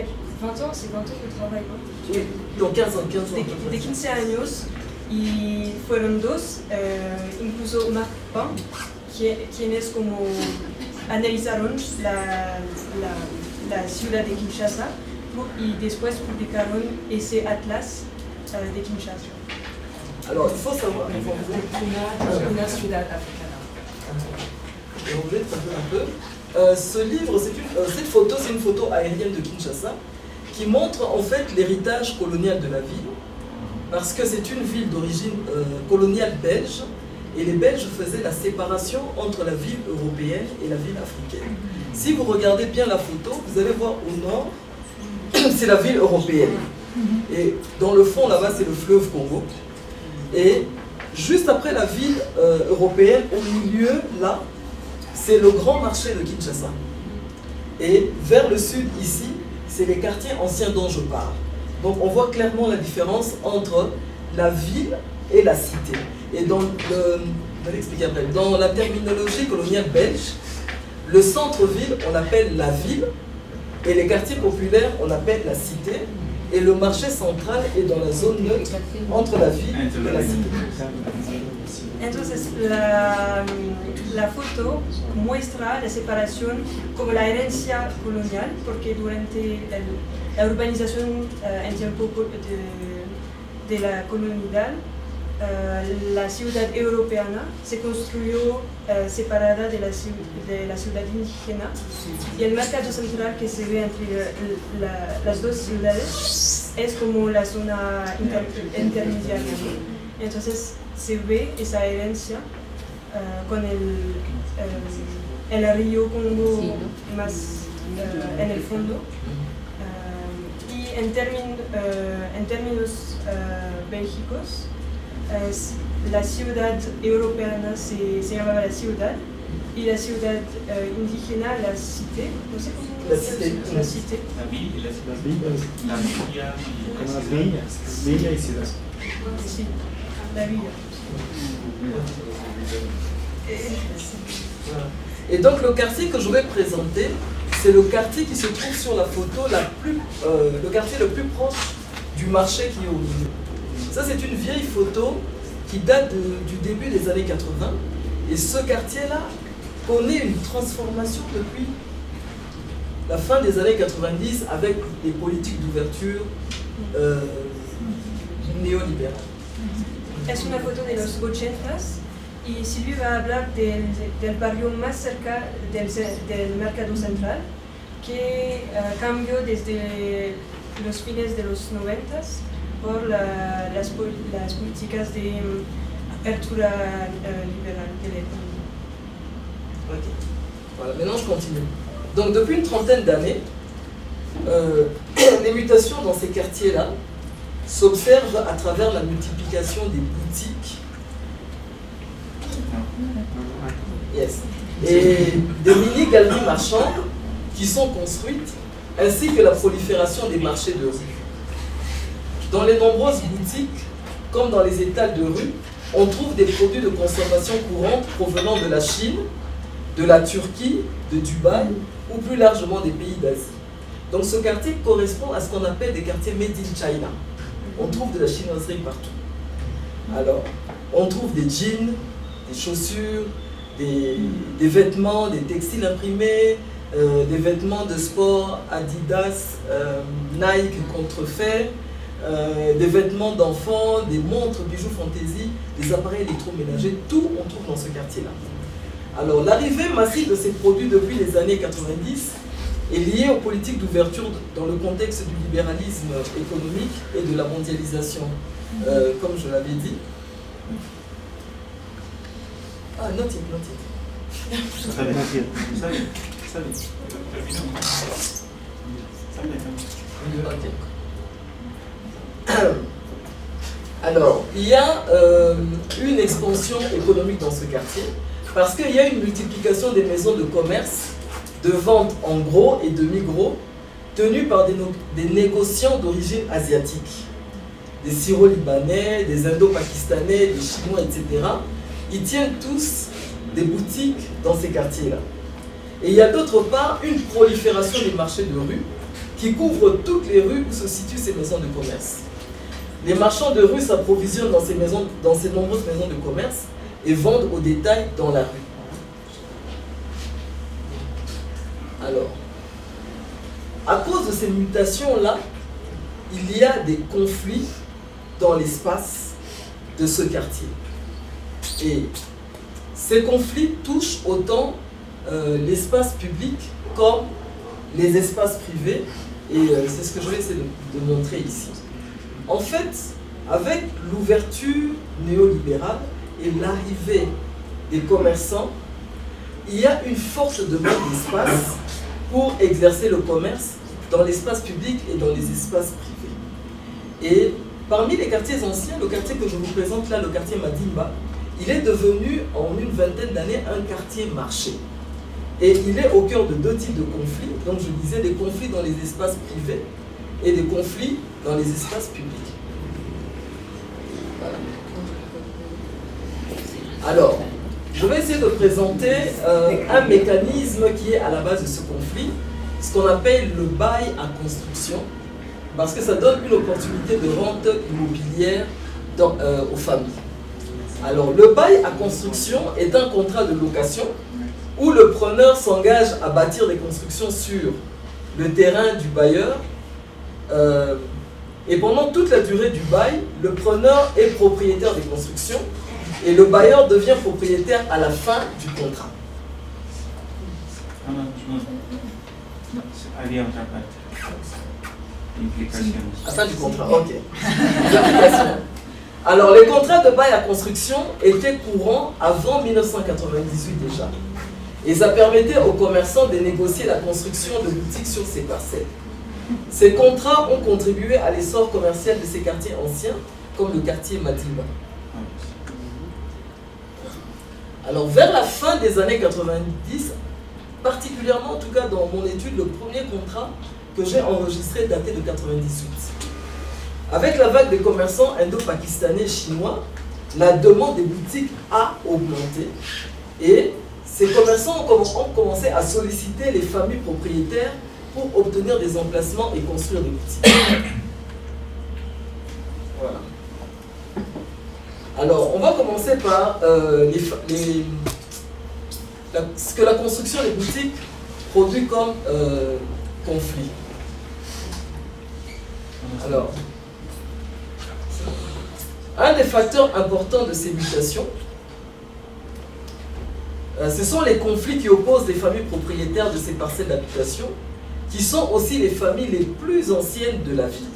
20 ans, c'est 20 ans de travail, ¿no? Oui, donc 15 ans. De 15 años, y fueron dos, incluso Marc Pin, quienes como analizaron la ciudad de Kinshasa y después publicaron ese atlas de Kinshasa. Alors, il faut savoir... Una ciudad africana. Et on voulait un peu. Ce livre, cette photo, c'est une photo aérienne de Kinshasa qui montre en fait l'héritage colonial de la ville, parce que c'est une ville d'origine coloniale belge, et les Belges faisaient la séparation entre la ville européenne et la ville africaine. Si vous regardez bien la photo, vous allez voir au nord, c'est la ville européenne. Et dans le fond, là-bas, c'est le fleuve Congo. Et juste après la ville européenne, au milieu, là, c'est le grand marché de Kinshasa. Et vers le sud, ici, c'est les quartiers anciens dont je parle. Donc on voit clairement la différence entre la ville et la cité. Et dans la terminologie coloniale belge, le centre-ville, on appelle la ville, et les quartiers populaires, on appelle la cité, et le marché central est dans la zone neutre entre la ville et la cité. Entonces, la foto muestra la separación como la herencia colonial, porque durante la urbanización en tiempo de la colonial, la ciudad europea se construyó separada de la ciudad indígena, y el mercado central que se ve entre las dos ciudades es como la zona intermediaria. Entonces se ve esa herencia con el río Congo más en el fondo. Y en términos bélgicos, la ciudad europea se llamaba la ciudad, y la ciudad indígena la cité, no sé cómo la cité. La cité. La ville y la ciudad. La villa Como las villas, villa y ciudad. Sí, la villa. Et donc le quartier que je vais présenter, c'est le quartier qui se trouve sur la photo, le quartier le plus proche du marché qui est au milieu. Ça, c'est une vieille photo qui date du début des années 80, et ce quartier-là connaît une transformation depuis la fin des années 90 avec des politiques d'ouverture néolibérales. es una foto de los 80s y Silvio va a hablar del barrio más cerca del mercado central que cambió desde los fines de los 90s por las políticas de apertura libéral de l'économie. Ok. Voilà, maintenant je continue. Donc depuis une trentaine d'années, les mutations dans ces quartiers-là s'observent à travers la multiplication des boutiques. Yes. Et des mini-galeries marchandes qui sont construites, ainsi que la prolifération des marchés de rue. Dans les nombreuses boutiques, comme dans les étals de rue, on trouve des produits de consommation courante provenant de la Chine, de la Turquie, de Dubaï ou plus largement des pays d'Asie. Donc ce quartier correspond à ce qu'on appelle des quartiers made in China. On trouve de la chinoiserie partout. Alors, on trouve des jeans, des chaussures, des vêtements, des textiles imprimés, des vêtements de sport Adidas, Nike contrefaits, des vêtements d'enfants, des montres, bijoux fantaisie, des appareils électroménagers, tout on trouve dans ce quartier-là. Alors l'arrivée massive de ces produits depuis les années 90 est liée aux politiques d'ouverture dans le contexte du libéralisme économique et de la mondialisation, comme je l'avais dit. Ah, not yet. Alors, il y a une expansion économique dans ce quartier parce qu'il y a une multiplication des maisons de commerce, de vente en gros et demi-gros, tenues par des négociants d'origine asiatique, des Syro-Libanais, des Indo-Pakistanais, des Chinois, etc. Ils tiennent tous des boutiques dans ces quartiers-là. Et il y a d'autre part une prolifération des marchés de rue qui couvrent toutes les rues où se situent ces maisons de commerce. Les marchands de rue s'approvisionnent dans ces nombreuses maisons de commerce et vendent au détail dans la rue. Alors, à cause de ces mutations-là, il y a des conflits dans l'espace de ce quartier. Et ces conflits touchent autant l'espace public comme les espaces privés, et c'est ce que je vais essayer de montrer ici. En fait, avec l'ouverture néolibérale et l'arrivée des commerçants, il y a une forte demande d'espace pour exercer le commerce dans l'espace public et dans les espaces privés. Et parmi les quartiers anciens, le quartier que je vous présente là, le quartier Madimba, il est devenu en une vingtaine d'années un quartier marché. Et il est au cœur de deux types de conflits. Donc je disais des conflits dans les espaces privés et des conflits dans les espaces publics. Voilà. Alors, je vais essayer de présenter un mécanisme qui est à la base de ce conflit, ce qu'on appelle le bail à construction, parce que ça donne une opportunité de rente immobilière aux familles. Alors, le bail à construction est un contrat de location où le preneur s'engage à bâtir des constructions sur le terrain du bailleur et pendant toute la durée du bail, le preneur est propriétaire des constructions et le bailleur devient propriétaire à la fin du contrat. À la fin du contrat, ok. Alors, les contrats de bail à construction étaient courants avant 1998 déjà. Et ça permettait aux commerçants de négocier la construction de boutiques sur ces parcelles. Ces contrats ont contribué à l'essor commercial de ces quartiers anciens, comme le quartier Madimba. Alors, vers la fin des années 90, particulièrement en tout cas dans mon étude, le premier contrat que j'ai enregistré datait de 98. Avec la vague des commerçants indo-pakistanais et chinois, la demande des boutiques a augmenté et ces commerçants ont commencé à solliciter les familles propriétaires pour obtenir des emplacements et construire des boutiques. Voilà. Alors, on va commencer par ce que la construction des boutiques produit comme conflit. Alors, Un des facteurs importants de ces mutations, ce sont les conflits qui opposent les familles propriétaires de ces parcelles d'habitation, qui sont aussi les familles les plus anciennes de la ville.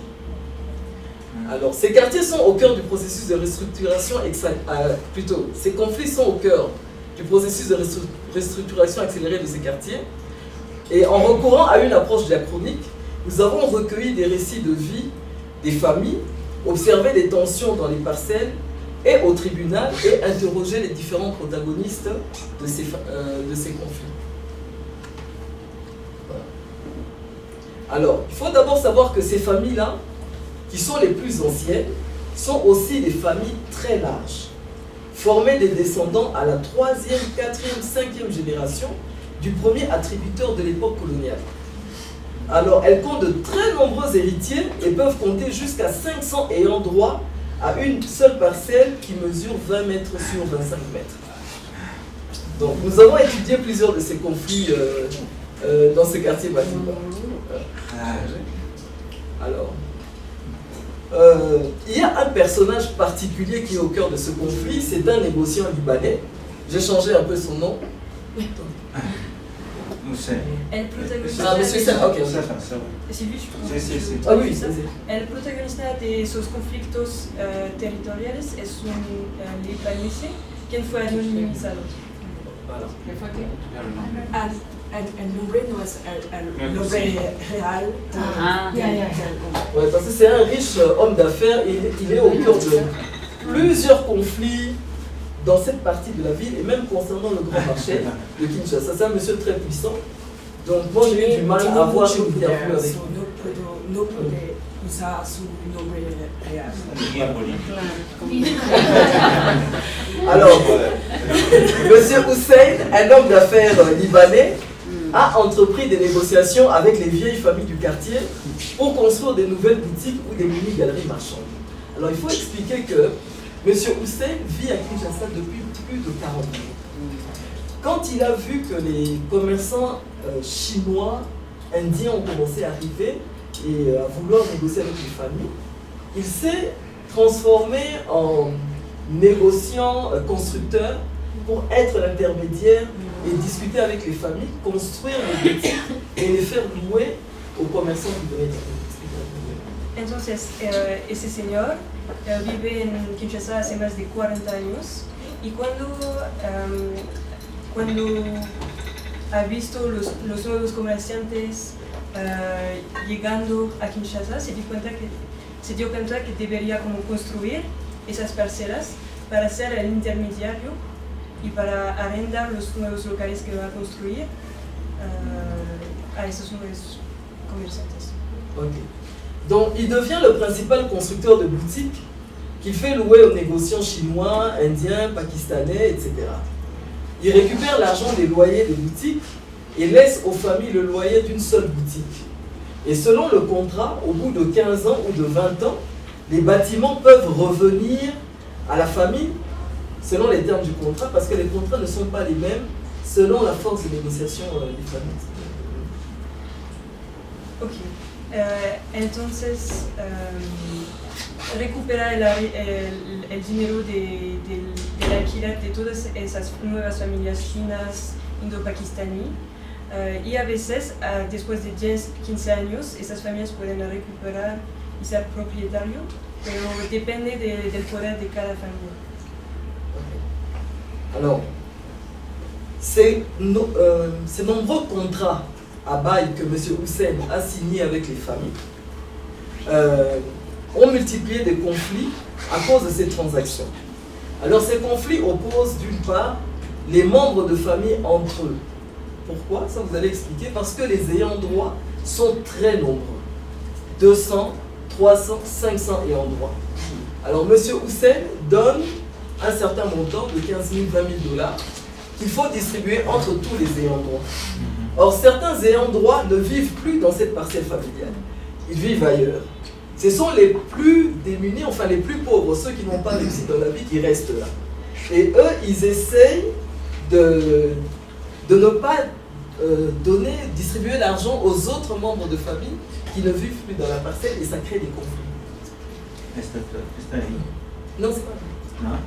Alors, ces quartiers sont au cœur du processus de restructuration, ces conflits sont au cœur du processus de restructuration accélérée de ces quartiers. Et en recourant à une approche diachronique, nous avons recueilli des récits de vie des familles, observé les tensions dans les parcelles et au tribunal et interrogé les différents protagonistes de ces conflits. Voilà. Alors, il faut d'abord savoir que ces familles-là, qui sont les plus anciennes, sont aussi des familles très larges, formées des descendants à la 3e, 4e, 5e génération du premier attributeur de l'époque coloniale. Alors, elles comptent de très nombreux héritiers et peuvent compter jusqu'à 500 ayants droit à une seule parcelle qui mesure 20 mètres sur 25 mètres. Donc, nous avons étudié plusieurs de ces conflits dans ce quartier bâtiment. Alors, il y a un personnage particulier qui est au cœur de ce conflit, c'est un négociant libanais. J'ai changé un peu son nom. El protagonista El protagonista de esos conflictos territoriales es un libanés quien fue anonimizado. Voilà. El nombre no es el nombre real. Ouais, parce que c'est un riche homme d'affaires et il est au cœur de plusieurs conflits dans cette partie de la ville et même concernant le grand marché de Kinshasa. C'est un monsieur très puissant. Donc moi j'ai eu du mal à avoir une interview avec lui. No puede usar su nombre real. Alors, monsieur Hussein, un homme d'affaires libanais, a entrepris des négociations avec les vieilles familles du quartier pour construire des nouvelles boutiques ou des mini-galeries marchandes. Alors il faut expliquer que M. Hussein vit à Kinshasa depuis plus de 40 ans. Quand il a vu que les commerçants chinois, indiens ont commencé à arriver et à vouloir négocier avec les familles, il s'est transformé en négociant, constructeur, pour être l'intermédiaire et discuter avec les familles, construire les boutiques et les faire louer aux commerçants qui venaient d'arriver. Entonces, ese señor vive en Kinshasa hace más de 40 años y cuando ha visto los nuevos comerciantes llegando a Kinshasa, se dio cuenta que debería como construir esas parcelas para ser el intermediario y para arrendar los nuevos locales que va a construir a esos nuevos comerciantes. Okay. Donc il devient le principal constructeur de boutiques qu'il fait louer aux négociants chinois, indiens, pakistanais, etc. Il récupère l'argent des loyers des boutiques et laisse aux familles le loyer d'une seule boutique. Et selon le contrat, au bout de 15 ans ou de 20 ans, les bâtiments peuvent revenir à la famille selon les termes du contrat, parce que les contrats ne sont pas les mêmes selon la force de négociation des familles. Ok. Entonces, recupera el dinero del alquiler de todas esas nuevas familias chinas, indo-pakistaní, y a veces, después de 10-15 años, esas familias pueden recuperar y ser propietario, pero depende del poder de cada familia. Alors, ces nombreux contrats à bail que M. Hussein a signés avec les familles ont multiplié des conflits à cause de ces transactions. Alors, ces conflits opposent d'une part les membres de famille entre eux. Pourquoi? Ça vous allez expliquer. Parce que les ayants droit sont très nombreux. 200, 300, 500 ayants droit. Alors, M. Hussein donne un certain montant de 15 000, 20 000 $ qu'il faut distribuer entre tous les ayants droit. Or, certains ayants droit ne vivent plus dans cette parcelle familiale. Ils vivent ailleurs. Ce sont les plus démunis, enfin les plus pauvres, ceux qui n'ont pas réussi dans la vie, qui restent là. Et eux, ils essayent de ne pas distribuer l'argent aux autres membres de famille qui ne vivent plus dans la parcelle et ça crée des conflits. Non, c'est pas. ¿no?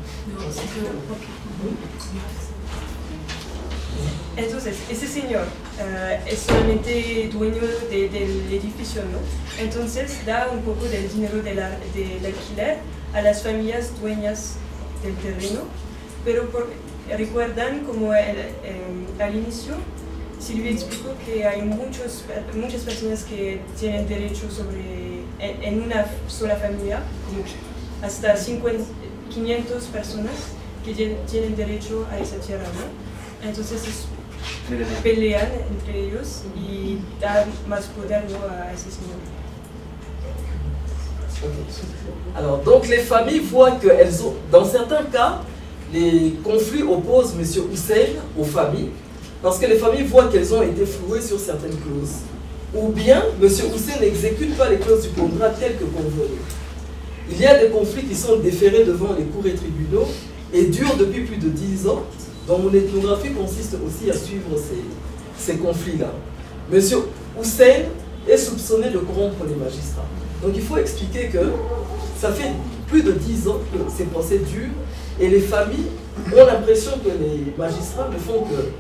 Entonces, ese señor es solamente dueño del edificio, ¿no? Entonces da un poco del dinero del alquiler a las familias dueñas del terreno, pero recuerdan como al inicio Silvia explicó que hay muchas personas que tienen derecho en una sola familia, como hasta 500 personas que tienen derecho a esa tierra, ¿no? Entonces pelean entre ellos y dan más poder, ¿no?, a ese señor. Okay. Alors, donc les familles voient qu'elles ont, dans certains cas, les conflits opposent M. Hussein aux familles, parce que les familles voient qu'elles ont été flouées sur certaines clauses. Ou bien, M. Hussein n'exécute pas les clauses du contrat telles que convenues. Il y a des conflits qui sont déférés devant les cours et tribunaux et durent depuis plus de 10 ans, dont mon ethnographie consiste aussi à suivre ces conflits-là. M. Hussein est soupçonné de corrompre les magistrats. Donc il faut expliquer que ça fait plus de 10 ans que ces procès durent et les familles ont l'impression que les magistrats ne font que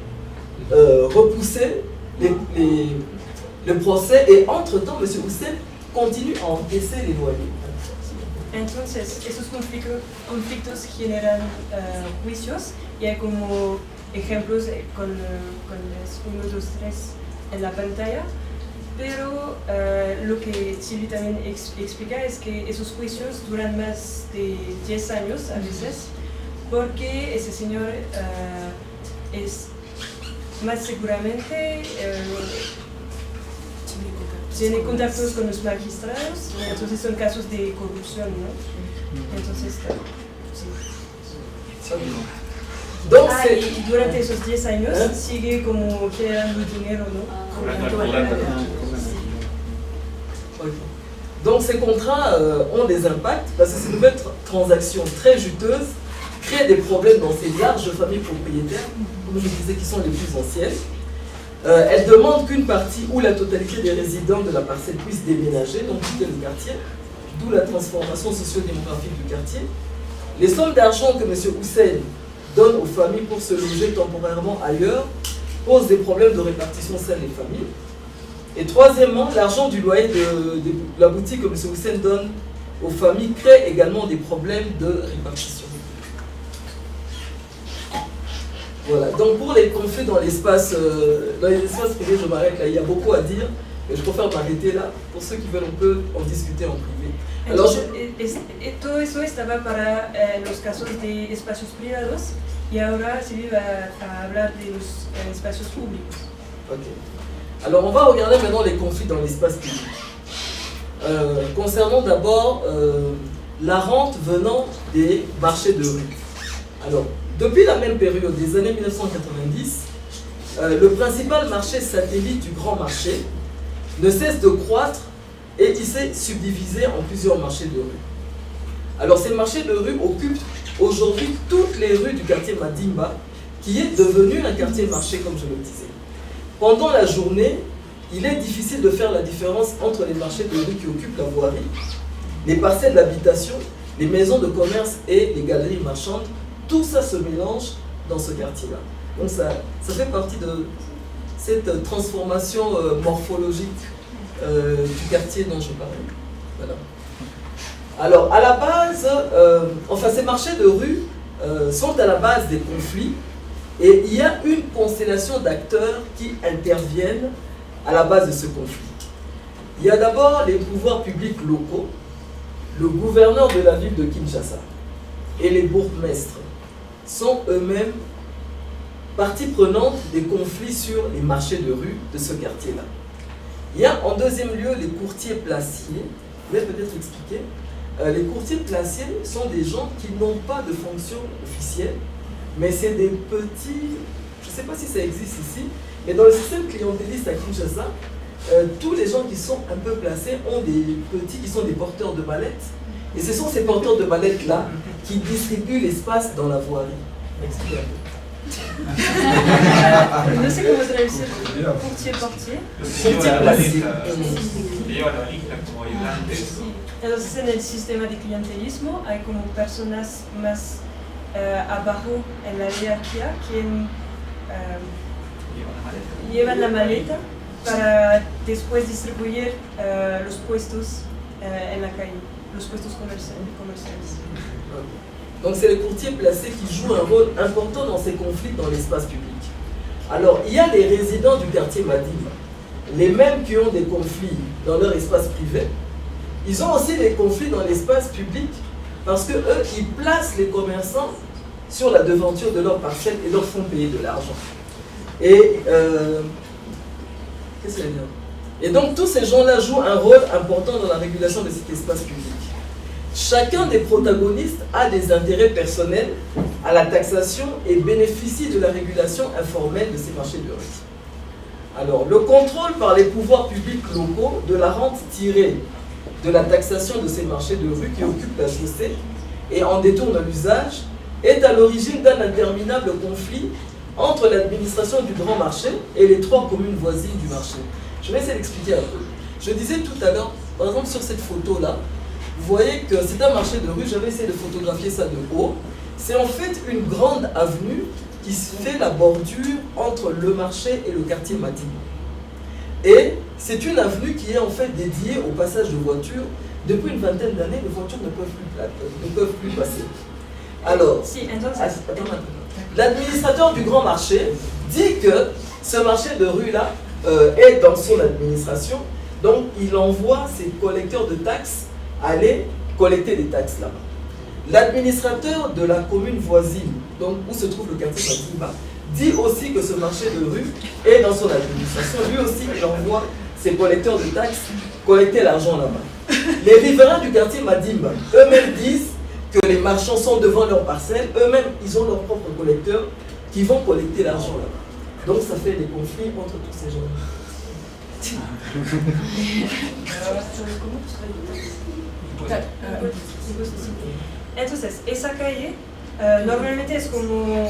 repousser le procès et entre-temps M. Hussein continue à encaisser les loyers. Entonces, esos conflictos generan juicios y hay como ejemplos con los 1, 2, 3 en la pantalla, pero lo que Silvia también explica es que esos juicios duran más de 10 años a veces, porque ese señor es más seguramente tiene contactos con los magistrados, entonces son casos de corrupción, ¿no? Entonces, sí. Donc, y durante esos 10 años sigue como generando dinero, ¿no? Donc ces contrats ont des impacts parce que ces nouvelles transactions très juteuses créent des problèmes dans ces larges familles propriétaires, comme je disais, qui sont les plus anciennes. Elles demandent qu'une partie ou la totalité des résidents de la parcelle puissent déménager, donc quitter le quartier, d'où la transformation socio-démographique du quartier. Les sommes d'argent que M. Hussein donne aux familles pour se loger temporairement ailleurs posent des problèmes de répartition saine des familles. Et troisièmement, l'argent du loyer de la boutique que M. Hussein donne aux familles crée également des problèmes de répartition. Voilà, donc pour les conflits dans l'espace privé, je m'arrête là, il y a beaucoup à dire, mais je préfère m'arrêter là. Pour ceux qui veulent, on peut en discuter en privé. Alors, todo eso estaba para los casos de espacios privados y ahora se va a hablar de los espacios públicos. Ok. Alors on va regarder maintenant les conflits dans l'espace public. Concernant d'abord la rente venant des marchés de rue. Alors, depuis la même période, des années 1990, le principal marché satellite du grand marché ne cesse de croître et il s'est subdivisé en plusieurs marchés de rue. Alors ces marchés de rue occupent aujourd'hui toutes les rues du quartier Madimba, qui est devenu un quartier marché comme je le disais. Pendant la journée, il est difficile de faire la différence entre les marchés de rue qui occupent la voirie, les parcelles d'habitation, les maisons de commerce et les galeries marchandes. Tout ça se mélange dans ce quartier-là. Donc ça fait partie de cette transformation morphologique du quartier dont je parlais. Voilà. Alors, à la base, ces marchés de rue sont à la base des conflits et il y a une constellation d'acteurs qui interviennent à la base de ce conflit. Il y a d'abord les pouvoirs publics locaux, le gouverneur de la ville de Kinshasa et les bourgmestres sont eux-mêmes partie prenante des conflits sur les marchés de rue de ce quartier-là. Il y a en deuxième lieu les courtiers placiers. Je vais peut-être expliquer. Les courtiers placiers sont des gens qui n'ont pas de fonction officielle, mais c'est des petits, je ne sais pas si ça existe ici, mais dans le système clientéliste à Kinshasa, tous les gens qui sont un peu placés ont des petits qui sont des porteurs de mallettes. Et ce sont ces porteurs de mallettes-là qui distribuent l'espace dans la voirie. No sé cómo traducir courtier-portier. Como ayudantes. Entonces en el sistema de clientelismo hay como personas más abajo en la jerarquía quien llevan la maleta para después distribuir los puestos en la calle, los puestos comerciales. Donc c'est les courtiers placés qui jouent un rôle important dans ces conflits dans l'espace public. Alors il y a les résidents du quartier Madim, les mêmes qui ont des conflits dans leur espace privé. Ils ont aussi des conflits dans l'espace public parce que eux, ils placent les commerçants sur la devanture de leur parcelle et leur font payer de l'argent. Et qu'est-ce que je veux dire? Et donc tous ces gens-là jouent un rôle important dans la régulation de cet espace public. Chacun des protagonistes a des intérêts personnels à la taxation et bénéficie de la régulation informelle de ces marchés de rue. Alors, le contrôle par les pouvoirs publics locaux de la rente tirée de la taxation de ces marchés de rue qui occupent la chaussée et en détournent l'usage est à l'origine d'un interminable conflit entre l'administration du grand marché et les 3 communes voisines du marché. Je vais essayer d'expliquer un peu. Je disais tout à l'heure, par exemple sur cette photo-là, vous voyez que c'est un marché de rue, j'avais essayé de photographier ça de haut. C'est en fait une grande avenue qui fait la bordure entre le marché et le quartier Madim. Et c'est une avenue qui est en fait dédiée au passage de voitures. Depuis une vingtaine d'années, les voitures ne peuvent plus passer. Alors, l'administrateur du grand marché dit que ce marché de rue-là est dans son administration, donc il envoie ses collecteurs de taxes aller collecter des taxes là-bas. L'administrateur de la commune voisine, donc où se trouve le quartier Matimba, dit aussi que ce marché de rue est dans son administration. Lui aussi, il envoie ses collecteurs de taxes collecter l'argent là-bas. Les riverains du quartier Madimba, eux-mêmes disent que les marchands sont devant leur parcelle, eux-mêmes, ils ont leurs propres collecteurs qui vont collecter l'argent là-bas. Donc ça fait des conflits entre tous ces gens. Entonces, esa calle normalmente es como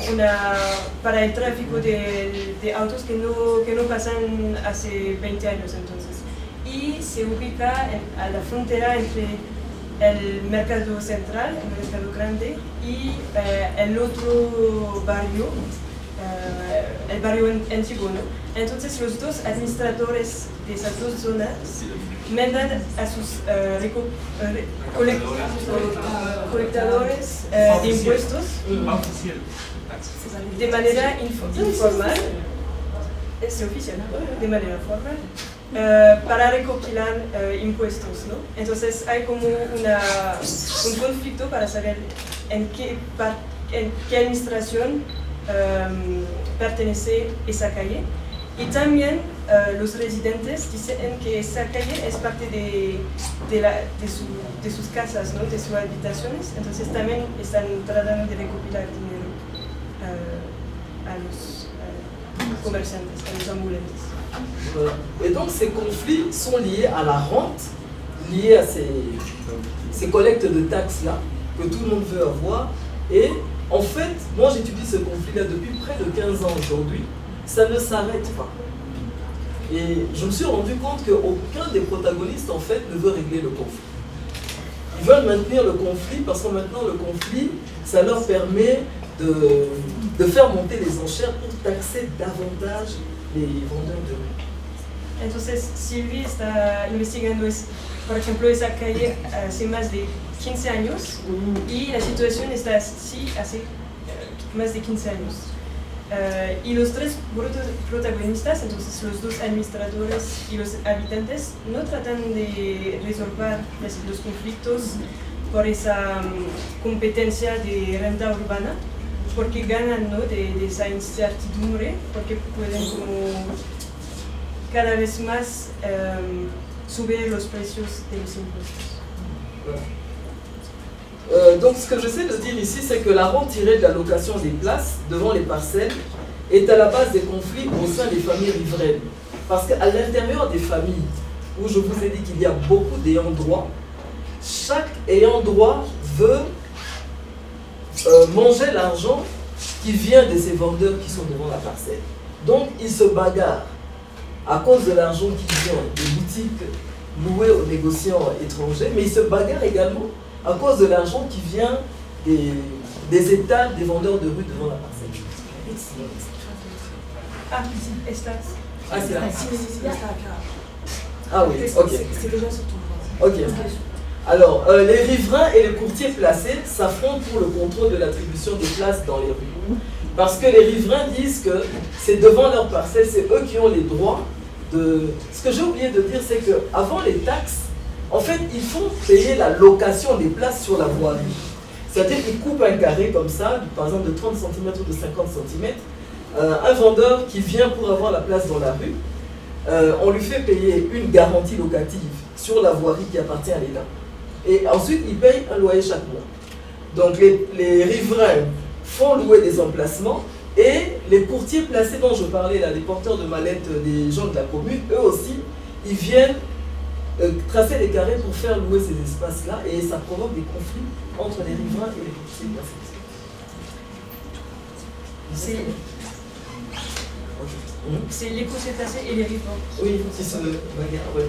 para el tráfico de autos que no pasan hace 20 años entonces. Y se ubica a la frontera entre el mercado central, el mercado grande, y el otro barrio, el barrio antiguo, ¿no? Entonces los dos administradores de esas dos zonas mandan a sus colectadores de impuestos de manera informal, es oficial, de manera formal, para recopilar impuestos, ¿no? Entonces hay como un conflicto para saber en qué administración pertenece esa calle. Y también los residentes dicen que esa calle es parte de sus casas, ¿no? De sus habitaciones, entonces también están tratando de recopilar dinero a los comerciantes, a los ambulantes. Voilà. Et donc ces conflits sont liés à la rente, liés à ces collectes de taxes-là que tout le monde veut avoir. Et en fait, moi j'étudie ce conflit-là depuis près de 15 ans aujourd'hui. Ça ne s'arrête pas. Et je me suis rendu compte qu'aucun des protagonistes en fait ne veut régler le conflit. Ils veulent maintenir le conflit parce que maintenant le conflit, ça leur permet de faire monter les enchères pour taxer davantage les vendeurs de rue. Entonces Sylvie está investigando, por ejemplo, esa calle hace más de 15 años y la situación está así hace más de 15 años. Y los 3 protagonistas, entonces los 2 administradores y los habitantes, no tratan de resolver los conflictos por esa competencia de renta urbana, porque ganan, ¿no? de esa incertidumbre, porque pueden como cada vez más subir los precios de los impuestos. Donc ce que j'essaie de dire ici, c'est que la rente tirée de la location des places devant les parcelles est à la base des conflits au sein des familles riveraines. Parce qu'à l'intérieur des familles, où je vous ai dit qu'il y a beaucoup d'ayants droit, chaque ayant droit veut manger l'argent qui vient de ces vendeurs qui sont devant la parcelle. Donc ils se bagarrent à cause de l'argent qui vient des boutiques louées aux négociants étrangers, mais ils se bagarrent également à cause de l'argent qui vient des étals des vendeurs de rue devant la parcelle. Ah, Estas. Ah, c'est là. C'est Ah oui, ok. C'est déjà sur ton Ok. Alors, les riverains et les courtiers placés s'affrontent pour le contrôle de l'attribution des places dans les rues. Parce que les riverains disent que c'est devant leur parcelle, c'est eux qui ont les droits de... Ce que j'ai oublié de dire, c'est qu'avant les taxes, en fait, ils font payer la location des places sur la voirie. C'est-à-dire qu'ils coupent un carré comme ça, par exemple de 30 cm ou de 50 cm. Un vendeur qui vient pour avoir la place dans la rue, on lui fait payer une garantie locative sur la voirie qui appartient à l'État. Et ensuite, il paye un loyer chaque mois. Donc les riverains font louer des emplacements et les courtiers placés dont je parlais, là, les porteurs de mallettes des gens de la commune, eux aussi, ils viennent tracer les carrés pour faire louer ces espaces-là et ça provoque des conflits entre les riverains et les courtiers placés. C'est les courtiers placés et les riverains. Oui, c'est ce bagarre, oui.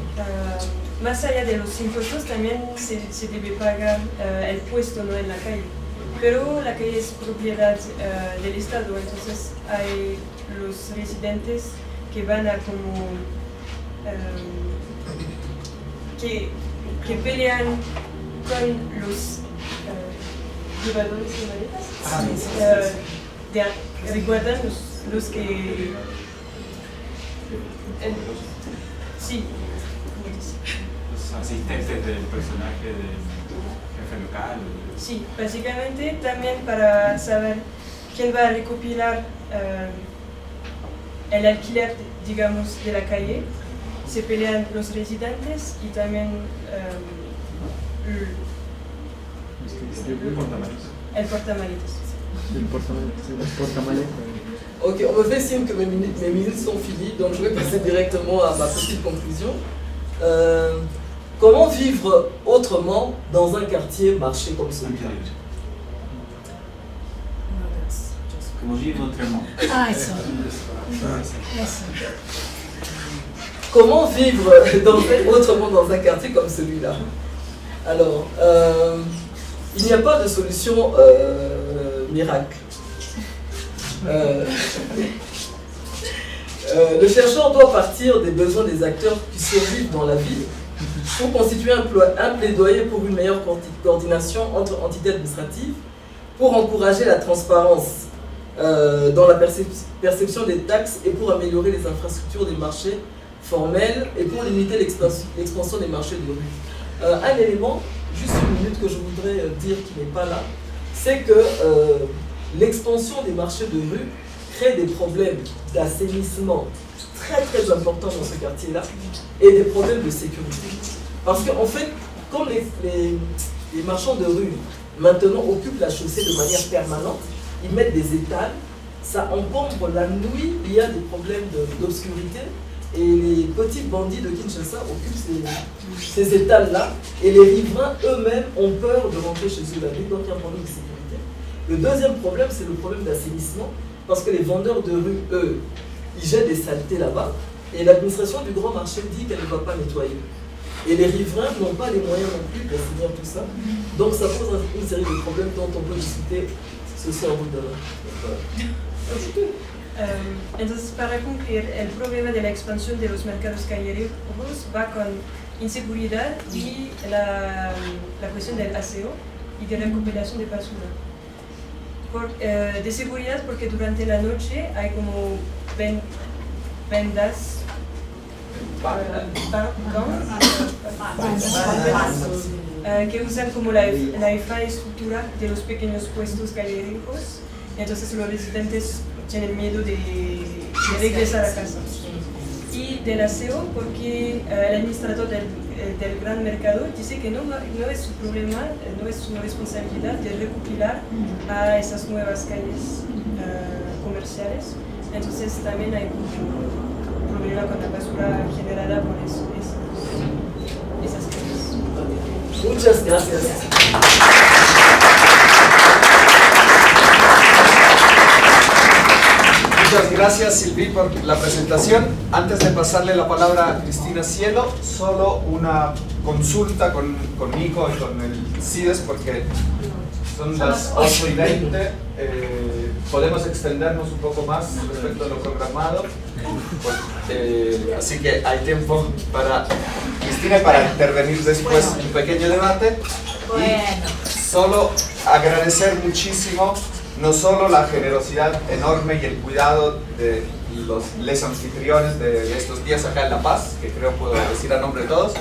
Más allá de los impuestos también se debe pagar el puesto, ¿no?, en la calle. Pero la calle es propiedad del Estado, entonces hay los residentes que van a como que pelean con los llevadores de maletas. ¿Recuerdan los que sí, Los asistentes del personaje del jefe local. Sí, básicamente también para saber quién va a recopilar el alquiler, digamos, de la calle, se pelean los residentes y también el portamaletas. El portamaletas. Ok, on me fait signe que mes minutes sont finies, donc je vais passer directement à ma petite conclusion. Comment vivre autrement dans un quartier marché comme celui-là? Comment vivre autrement? Comment vivre autrement dans un quartier comme celui-là? Alors, il n'y a pas de solution miracle. Le chercheur doit partir des besoins des acteurs qui survivent dans la ville pour constituer un plaidoyer pour une meilleure coordination entre entités administratives, pour encourager la transparence dans la perception des taxes et pour améliorer les infrastructures des marchés formels et pour limiter l'expansion des marchés de rue. Un élément, juste une minute, que je voudrais dire qui n'est pas là, c'est que l'expansion des marchés de rue crée des problèmes d'assainissement très très importants dans ce quartier-là et des problèmes de sécurité. Parce qu'en fait, comme les marchands de rue maintenant occupent la chaussée de manière permanente, ils mettent des étals, ça encombre la nuit, il y a des problèmes d'obscurité et les petits bandits de Kinshasa occupent ces étals-là et les riverains eux-mêmes ont peur de rentrer chez eux la nuit, donc il y a un problème de sécurité. Le deuxième problème, c'est le problème d'assainissement, parce que les vendeurs de rue, eux, ils jettent des saletés là-bas, et l'administration du grand marché dit qu'elle ne va pas nettoyer. Et les riverains n'ont pas les moyens non plus d'assainir tout ça, donc ça pose une série de problèmes dont on peut discuter ceci en route de là. Entonces, para concluir, el problema de la expansión de los mercados callejeros va con inseguridad y la cuestión del aseo y de recuperación de basura. De seguridad porque durante la noche hay como vendas que usan como la infraestructura de los pequeños puestos callejeros, entonces los residentes tienen miedo de regresar a casa. Y del aseo porque el administrador del gran mercado dice que no es su problema, no es su responsabilidad de recopilar a esas nuevas calles comerciales. Entonces también hay un problema con la basura generada por esas calles. Muchas gracias. Muchas gracias, Sylvie, por la presentación. Antes de pasarle la palabra a Cristina Cielo, solo una consulta con Nico y con el CIDES, porque son las 8:20. Podemos extendernos un poco más respecto a lo programado. Así que hay tiempo para Cristina y para intervenir después en un pequeño debate. Y solo agradecer muchísimo no solo la generosidad enorme y el cuidado de les anfitriones de estos días acá en La Paz, que creo puedo decir a nombre de todos,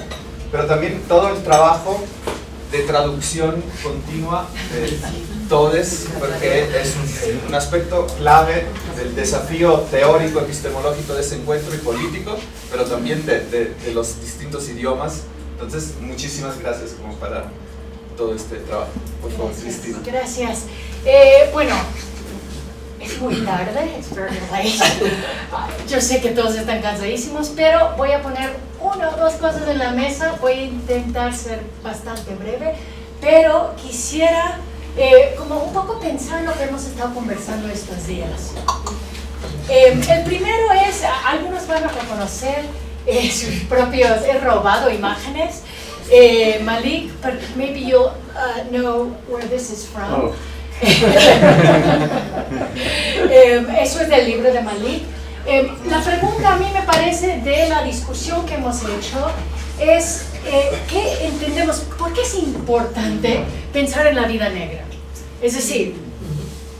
pero también todo el trabajo de traducción continua de todos, porque es un aspecto clave del desafío teórico, epistemológico de ese encuentro y político, pero también de los distintos idiomas. Entonces, muchísimas gracias como para todo este trabajo. Por favor, Cristina. Gracias. Bueno, es muy tarde, it's very late. Yo sé que todos están cansadísimos, pero voy a poner una o dos cosas en la mesa. Voy a intentar ser bastante breve, pero quisiera como un poco pensar lo que hemos estado conversando estos días. El primero es, algunos van a reconocer sus propios, he robado imágenes. Malik, but maybe you'll know where this is from. Oh. Eso es del libro de Malik. La pregunta a mí me parece de la discusión que hemos hecho es ¿qué entendemos? ¿Por qué es importante pensar en la vida negra? Es decir,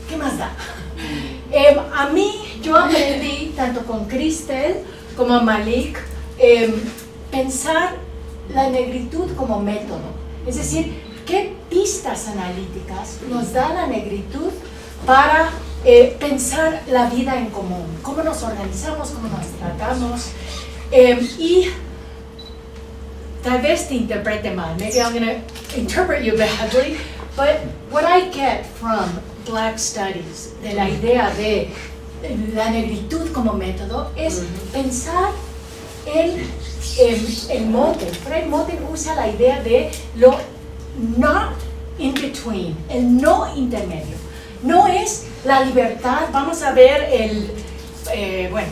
¿qué más da? A mí, yo aprendí tanto con Cristel como a Malik pensar la negritud como método. Es decir, ¿qué pistas analíticas nos da la negritud para pensar la vida en común? ¿Cómo nos organizamos? ¿Cómo nos tratamos? Y tal vez te interprete mal. Maybe I'm going to interpret you badly. But what I get from Black Studies, de la idea de la negritud como método, es pensar el Moten. Fred Moten usa la idea de lo not in between, el no intermedio. No es la libertad. Vamos a ver bueno,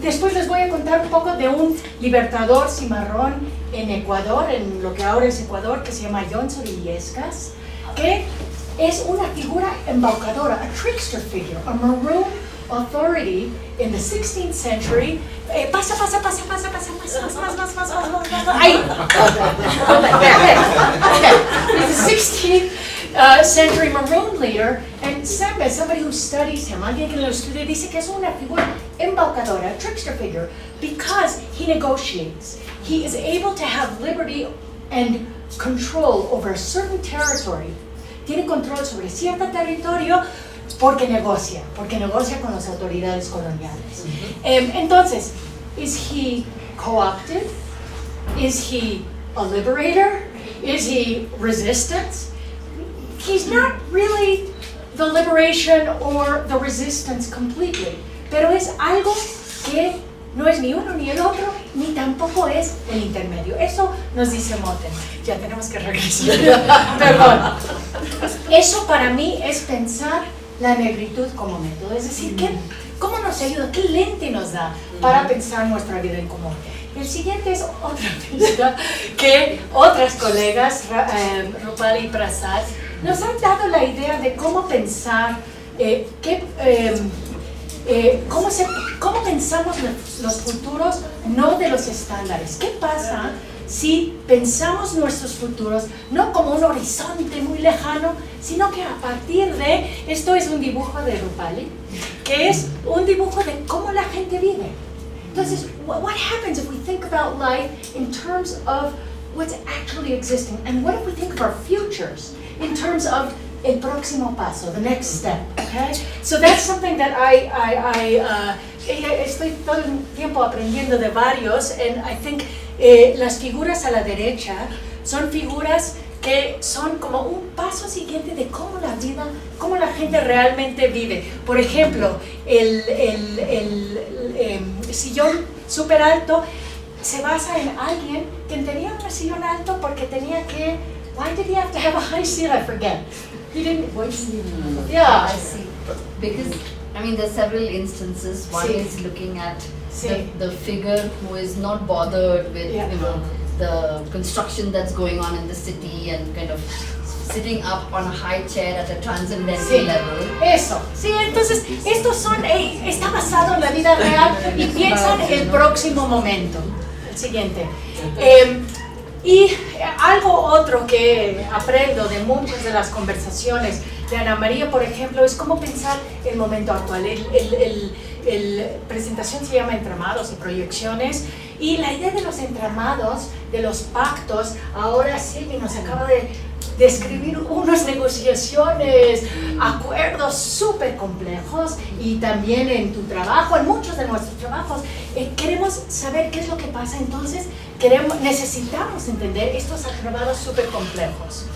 después les voy a contar un poco de un libertador cimarrón en Ecuador, en lo que ahora es Ecuador, que se llama Johnson Illescas, que es una figura embaucadora, a trickster figure, a maroon authority in the 16th century. Pasa. Ahí. Okay. He's a 16th century maroon leader, and Sembe, somebody who studies him, alguien que lo estudia, dice que es una figura embaucadora, a trickster figure, because he negotiates. He is able to have liberty and control over a certain territory. Tiene control sobre cierto territorio porque negocia con las autoridades coloniales. Entonces, is he co-opted? Is he a liberator? Is he resistance? He's not really the liberation or the resistance completely, pero es algo que no es ni uno ni el otro, ni tampoco es el intermedio. Eso nos dice Moten. Ya tenemos que regresar. Perdón. Eso para mí es pensar la negritud como método. Es decir, ¿cómo nos ayuda? ¿Qué lente nos da para pensar nuestra vida en común? El siguiente es otra pista que otras colegas, Rupali y Prasad, nos han dado la idea de cómo pensar, cómo pensamos los futuros, no de los estándares. ¿Qué pasa si pensamos nuestros futuros no como un horizonte muy lejano, sino que a partir de, esto es un dibujo de Rupali, que es un dibujo de cómo la gente vive? Entonces, what happens if we think about life in terms of what's actually existing? And what if we think of our futures in terms of el próximo paso, the next step, okay? So that's something that estoy todo el tiempo aprendiendo de varios, and I think las figuras a la derecha son figuras que son como un paso siguiente de cómo la vida, cómo la gente realmente vive. Por ejemplo, el sillón súper alto se basa en alguien que tenía un sillón alto porque tenía que, why did he have to have a high seat? I forget. He didn't, Yeah, I see. Because I mean, there's several instances. One Sí. is looking at Sí. the figure who is not bothered with, Yeah. you know, the construction that's going on in the city and kind of sitting up on a high chair at a transcendental Sí. level. Eso, sí, entonces estos son, está basado en la vida real y piensan el próximo momento, el siguiente. Y algo otro que aprendo de muchas de las conversaciones de Ana María, por ejemplo, es cómo pensar el momento actual. La presentación se llama Entramados y Proyecciones, y la idea de los entramados, de los pactos, ahora Silvi nos acaba de describir unas negociaciones, acuerdos súper complejos, y también en tu trabajo, en muchos de nuestros trabajos, queremos saber qué es lo que pasa. Entonces necesitamos entender estos acabados súper complejos.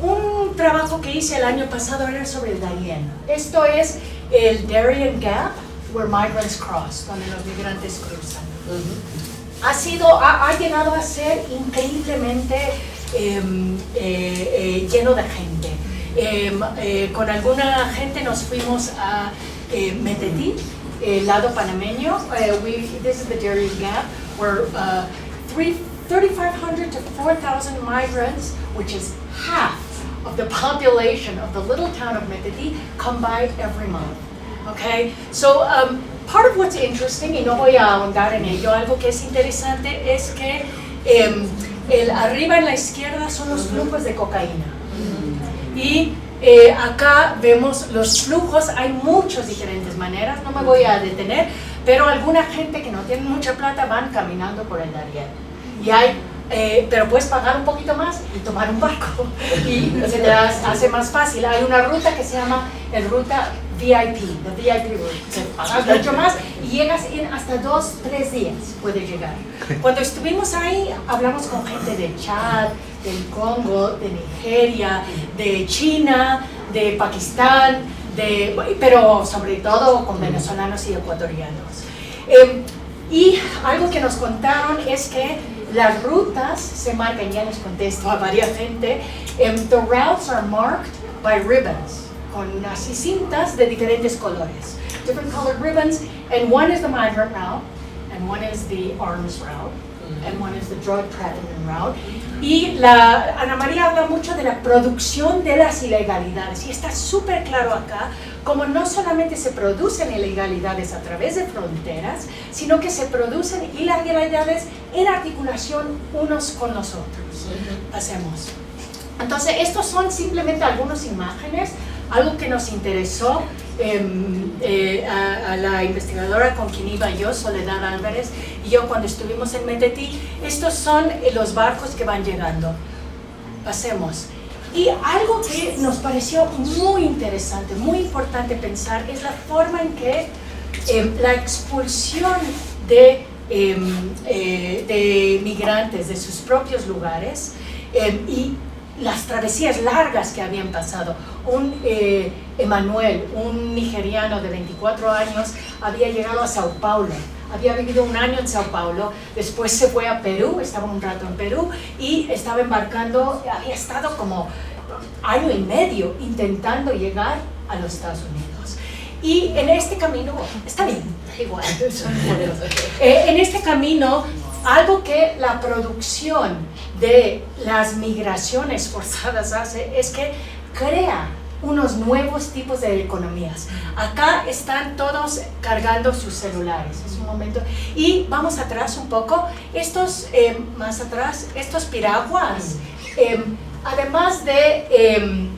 Un trabajo que hice el año pasado era sobre el Darien. Esto es el Darien Gap, where migrants cross, donde los migrantes cruzan. Ha llegado a ser increíblemente lleno de gente. Con alguna gente nos fuimos a Metetí, el lado panameño. This is the Darien Gap, where 3,500 to 4,000 migrants, which is half of the population of the little town of Metetí, come by every month. Okay, so part of what's interesting, y no voy a ahondar en ello, algo que es interesante es que arriba en la izquierda son los flujos de cocaína. Y acá vemos los flujos. Hay muchas diferentes maneras, no me voy a detener, pero alguna gente que no tiene mucha plata van caminando por el Darien. Y pero puedes pagar un poquito más y tomar un barco, y se te hace más fácil. Hay una ruta que se llama el ruta VIP, the VIP route. Pagas mucho más y llegas en hasta 2-3 días, puedes llegar. Cuando estuvimos ahí, hablamos con gente de Chad, del Congo, de Nigeria, de China, de Pakistán, pero sobre todo con venezolanos y ecuatorianos. Y algo que nos contaron es que las rutas se marcan, ya les contesto a varias gente, the routes are marked by ribbons, con así cintas de diferentes colores, different colored ribbons, and one is the migrant route, and one is the arms route, and one is the drug trafficking route. Y Ana María habla mucho de la producción de las ilegalidades, y está súper claro acá como no solamente se producen ilegalidades a través de fronteras, sino que se producen ilegalidades en articulación unos con los otros. Pasemos. Entonces, estos son simplemente algunas imágenes, algo que nos interesó a la investigadora con quien iba yo, Soledad Álvarez, y yo cuando estuvimos en Metetí. Estos son los barcos que van llegando. Pasemos. Y algo que nos pareció muy interesante, muy importante pensar, es la forma en que la expulsión de migrantes de sus propios lugares y las travesías largas que habían pasado. Emanuel, un nigeriano de 24 años, había llegado a Sao Paulo. Había vivido un año en Sao Paulo, después se fue a Perú, estaba un rato en Perú y estaba embarcando, había estado como año y medio intentando llegar a los Estados Unidos. Y en este camino, está bien, igual, en este camino, algo que la producción de las migraciones forzadas hace es que crea unos nuevos tipos de economías. Acá están todos cargando sus celulares, es un momento. Y vamos atrás un poco, más atrás, estos piraguas, además de,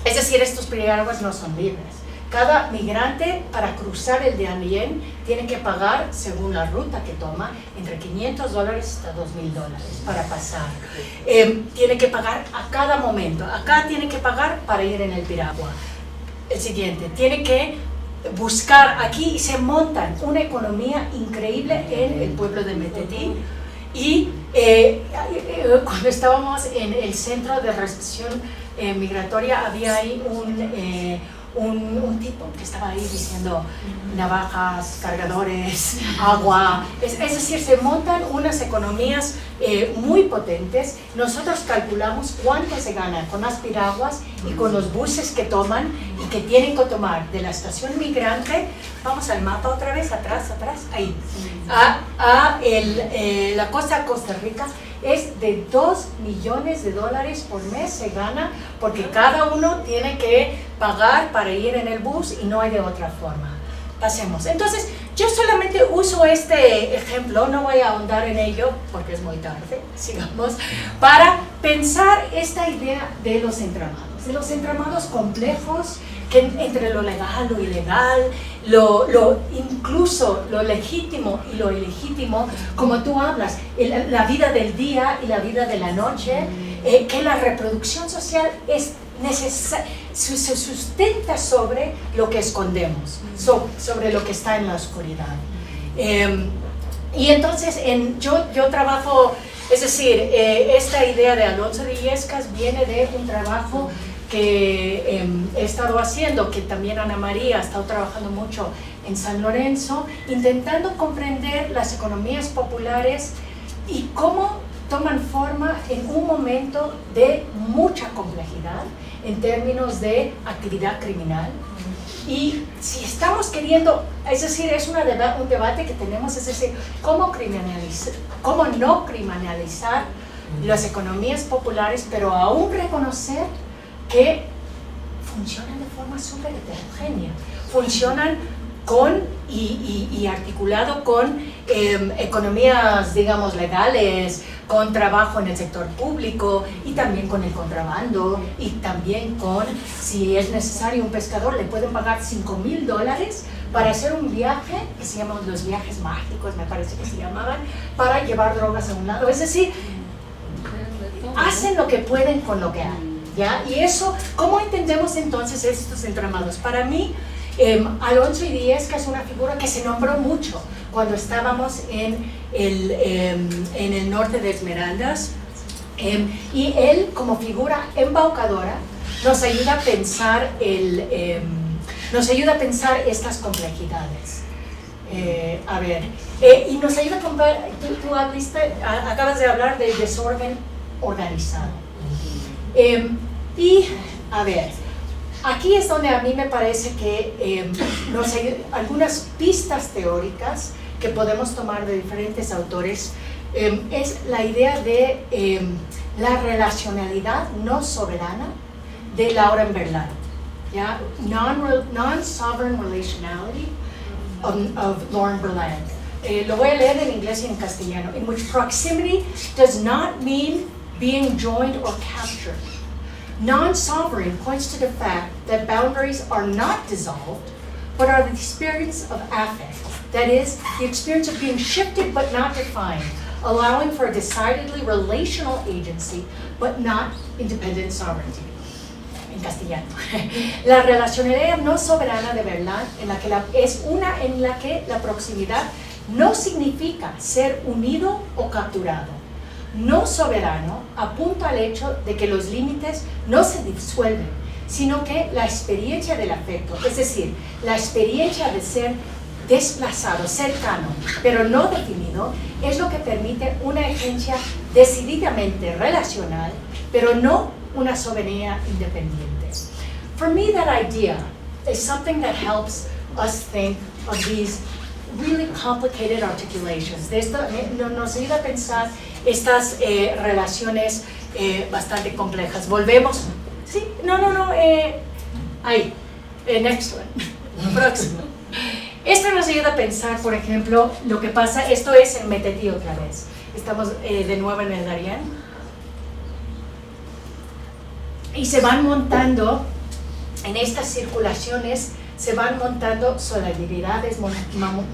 es decir, estos piraguas no son libres. Cada migrante para cruzar el Darien tiene que pagar, según la ruta que toma, entre $500 hasta $2,000 para pasar. Tiene que pagar a cada momento. Acá tiene que pagar para ir en el piragua. El siguiente, tiene que buscar aquí y se montan una economía increíble en el pueblo de Metetí. Y cuando estábamos en el centro de recepción migratoria, había ahí un tipo que estaba ahí diciendo navajas, cargadores, agua. Es decir, se montan unas economías muy potentes. Nosotros calculamos cuánto se gana con las piraguas y con los buses que toman y que tienen que tomar de la estación migrante. Vamos al mapa otra vez, atrás, ahí. La costa de Costa Rica es de $2 millones por mes se gana porque cada uno tiene que pagar para ir en el bus y no hay de otra forma. Pasemos. Entonces, yo solamente uso este ejemplo, no voy a ahondar en ello porque es muy tarde, sigamos, para pensar esta idea de los entramados complejos que entre lo legal, lo ilegal, incluso lo legítimo y lo ilegítimo, como tú hablas, la vida del día y la vida de la noche, que la reproducción social es se sustenta sobre lo que escondemos, sobre lo que está en la oscuridad. Y entonces yo trabajo, es decir, esta idea de Alonso de Illescas viene de un trabajo que he estado haciendo, que también Ana María ha estado trabajando mucho en San Lorenzo, intentando comprender las economías populares y cómo toman forma en un momento de mucha complejidad en términos de actividad criminal. Y si estamos queriendo, es decir, es un debate que tenemos, es decir, cómo no criminalizar las economías populares, pero aún reconocer que funcionan de forma súper heterogénea, funcionan con y articulado con economías, digamos, legales, con trabajo en el sector público y también con el contrabando y también con, si es necesario, un pescador le pueden pagar $5,000 para hacer un viaje, que se llaman los viajes mágicos, me parece que se llamaban, para llevar drogas a un lado. Es decir, hacen lo que pueden con lo que hay, ¿ya? Y eso, ¿cómo entendemos entonces estos entramados? Para mí, Alonso de Illescas es una figura que se nombró mucho cuando estábamos en el norte de Esmeraldas, y él, como figura embaucadora, nos ayuda a pensar estas complejidades. Y nos ayuda a comprar, tú acabas de hablar de desorden organizado. Aquí es donde a mí me parece que nos hay algunas pistas teóricas que podemos tomar de diferentes autores. Es la idea de la relacionalidad no soberana de Laura Berlant, ¿ya? Non-sovereign relationality of Lauren Berlant. Lo voy a leer en inglés y en castellano. In which proximity does not mean being joined or captured. Non-sovereign points to the fact that boundaries are not dissolved, but are the experience of affect. That is, the experience of being shifted but not defined, allowing for a decidedly relational agency, but not independent sovereignty. En castellano. La relacionalidad no soberana de Berlant es una en la que la proximidad no significa ser unido o capturado. No soberano apunta al hecho de que los límites no se disuelven, sino que la experiencia del afecto, es decir, la experiencia de ser desplazado, cercano, pero no definido, es lo que permite una agencia decididamente relacional, pero no una soberanía independiente. For me, that idea is something that helps us think of these really complicated articulations. De esto nos ayuda a pensar estas relaciones bastante complejas. Volvemos. Sí, ahí, next one, próximo. Esto nos ayuda a pensar, por ejemplo, lo que pasa, esto es en Metetí otra vez. Estamos de nuevo en el Darién. Y se van montando, en estas circulaciones, se van montando solidaridades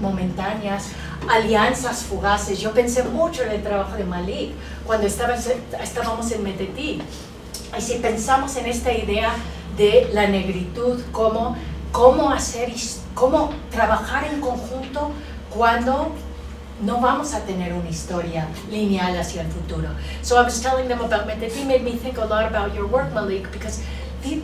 momentáneas, alianzas fugaces. Yo pensé mucho en el trabajo de Malik cuando estábamos en Metetí. Y si pensamos en esta idea de la negritud, cómo trabajar en conjunto cuando no vamos a tener una historia lineal hacia el futuro. So I was telling them about Metetí, made me think a lot about your work, Malik, because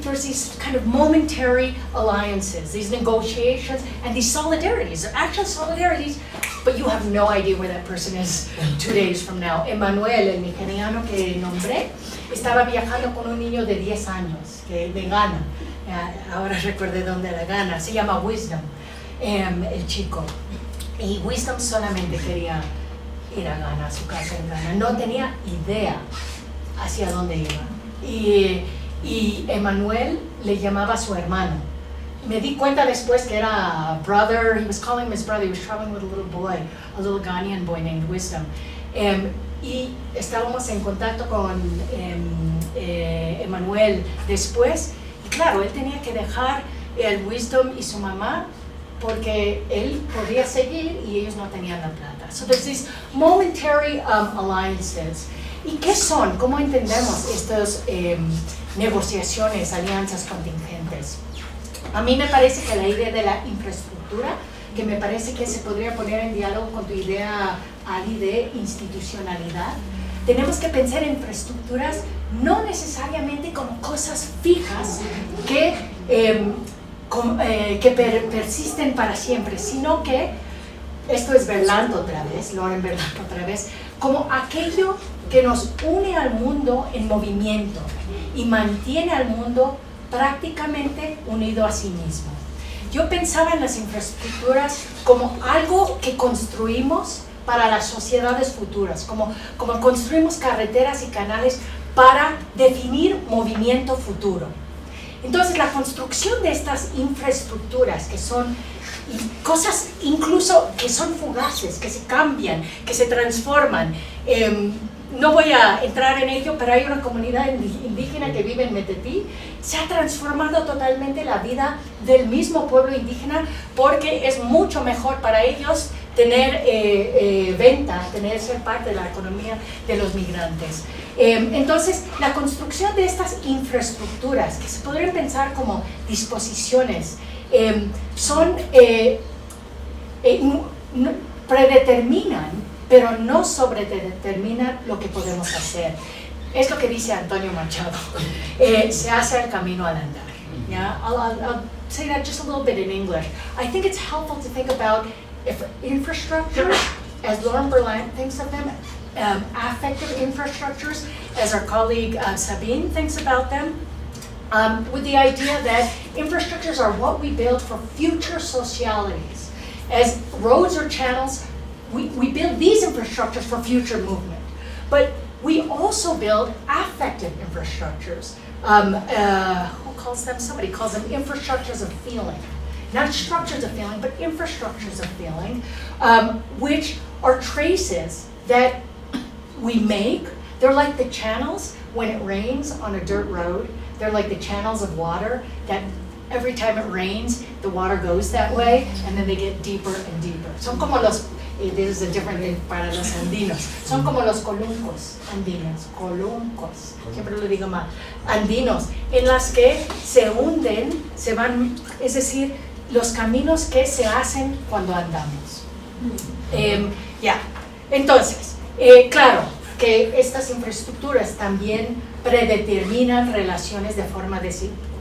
there's these kind of momentary alliances, these negotiations, and these solidarities. They're actual solidarities, but you have no idea where that person is 2 days from now. Emmanuel, el nigeriano que nombré, estaba viajando con un niño de 10 años, de Ghana. Ahora recuerdo dónde era Ghana. Se llama Wisdom, el chico. Y Wisdom solamente quería ir a Ghana, a su casa en Ghana. No tenía idea hacia dónde iba. Y Emmanuel le llamaba a su hermano. Me di cuenta después que era brother. He was calling him his brother. He was traveling with a little boy, a little Ghanaian boy named Wisdom. Y estábamos en contacto con Emmanuel después. Y claro, él tenía que dejar el Wisdom y su mamá porque él podía seguir y ellos no tenían la plata. So there's these momentary alliances. ¿Y qué son? ¿Cómo entendemos estas negociaciones, alianzas contingentes? A mí me parece que la idea de la infraestructura, que me parece que se podría poner en diálogo con tu idea, Ali, de institucionalidad, tenemos que pensar en infraestructuras no necesariamente como cosas fijas que persisten para siempre, sino que, esto es Berlant otra vez, Lauren Berlant otra vez, como aquello que nos une al mundo en movimiento y mantiene al mundo prácticamente unido a sí mismo. Yo pensaba en las infraestructuras como algo que construimos para las sociedades futuras, como construimos carreteras y canales para definir movimiento futuro. Entonces, la construcción de estas infraestructuras, que son cosas incluso que son fugaces, que se cambian, que se transforman, no voy a entrar en ello, pero hay una comunidad indígena que vive en Metetí. Se ha transformado totalmente la vida del mismo pueblo indígena porque es mucho mejor para ellos tener venta, ser parte de la economía de los migrantes. Entonces, la construcción de estas infraestructuras, que se podrían pensar como disposiciones, predeterminan, pero no sobredeterminan lo que podemos hacer. Es lo que dice Antonio Machado. Se hace el camino al andar. Yeah? I'll say that just a little bit in English. I think it's helpful to think about infrastructure, as Lauren Berlant thinks of them, affective infrastructures, as our colleague Sabine thinks about them, with the idea that infrastructures are what we build for future socialities. As roads or channels, we build these infrastructures for future movement, but we also build affective infrastructures. Who calls them? Somebody calls them infrastructures of feeling. Not structures of feeling, but infrastructures of feeling, which are traces that we make. They're like the channels when it rains on a dirt road. They're like the channels of water that every time it rains, the water goes that way, and then they get deeper and deeper. Son como los, this is a different thing para los andinos, son como los coluncos andinos, coluncos, siempre lo digo mal, andinos, en las que se hunden, se van, es decir, los caminos que se hacen cuando andamos. Entonces, claro, que estas infraestructuras también predeterminan relaciones de forma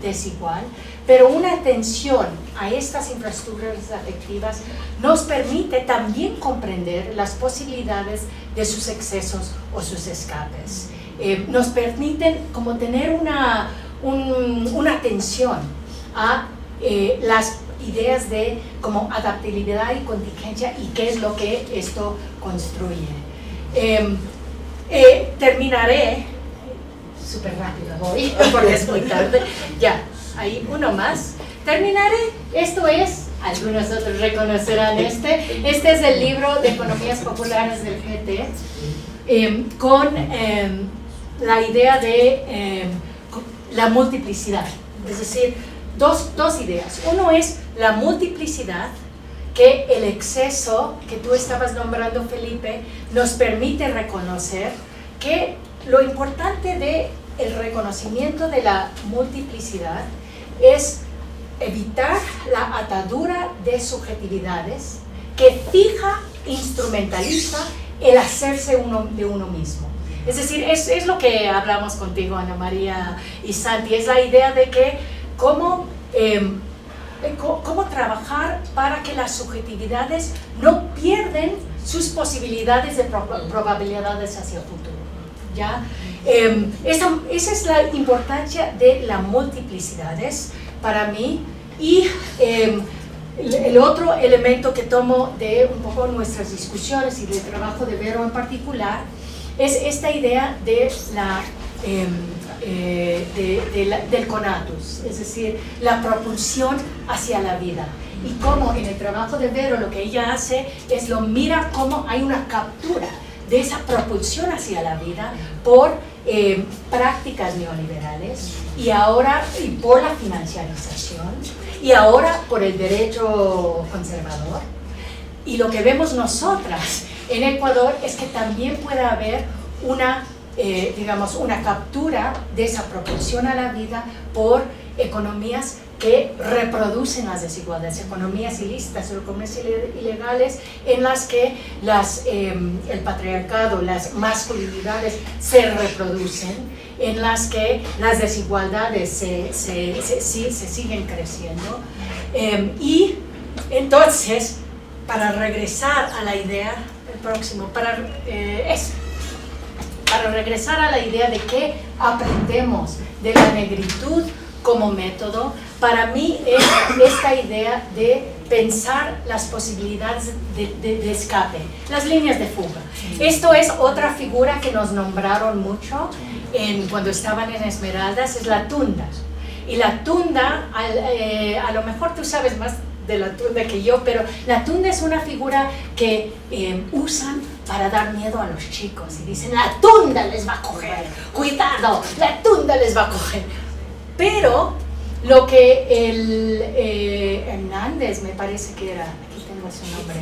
desigual, pero una atención a estas infraestructuras afectivas nos permite también comprender las posibilidades de sus excesos o sus escapes. Nos permiten como tener una atención a las ideas de como adaptabilidad y contingencia y qué es lo que esto construye. Terminaré súper rápido hoy porque es muy tarde. Ya, ahí uno más. Terminaré. Esto es, algunos otros reconocerán este es el libro de Economías Populares del GT con la idea de la multiplicidad. Es decir, dos ideas. Uno es la multiplicidad, que el exceso que tú estabas nombrando, Felipe, nos permite reconocer que lo importante del reconocimiento de la multiplicidad es evitar la atadura de subjetividades que fija, instrumentaliza el hacerse de uno mismo. Es decir, es lo que hablamos contigo, Ana María y Santi, es la idea de que cómo trabajar para que las subjetividades no pierden sus posibilidades de probabilidades hacia el futuro, ¿ya? Esa es la importancia de las multiplicidades para mí. Y el otro elemento que tomo de un poco nuestras discusiones y del trabajo de Vero en particular es esta idea de del conatus, es decir, la propulsión hacia la vida. Y cómo en el trabajo de Vero lo que ella hace es mira cómo hay una captura de esa propulsión hacia la vida por prácticas neoliberales y ahora por la financiarización y ahora por el derecho conservador. Y lo que vemos nosotras en Ecuador es que también puede haber una captura de esa propulsión a la vida por economías que reproducen las desigualdades, economías ilícitas o economías ilegales en las que el patriarcado, las masculinidades se reproducen, en las que las desigualdades se siguen creciendo. Y entonces, para regresar a la idea, para regresar a la idea de que aprendemos de la negritud como método, para mí es esta idea de pensar las posibilidades de escape, las líneas de fuga. Esto es otra figura que nos nombraron mucho cuando estaban en Esmeraldas, es la tunda. Y la tunda, a lo mejor tú sabes más de la tunda que yo, pero la tunda es una figura que usan para dar miedo a los chicos y dicen, la tunda les va a coger, cuidado, la tunda les va a coger. Pero lo que Hernández, me parece que era, aquí tengo su nombre,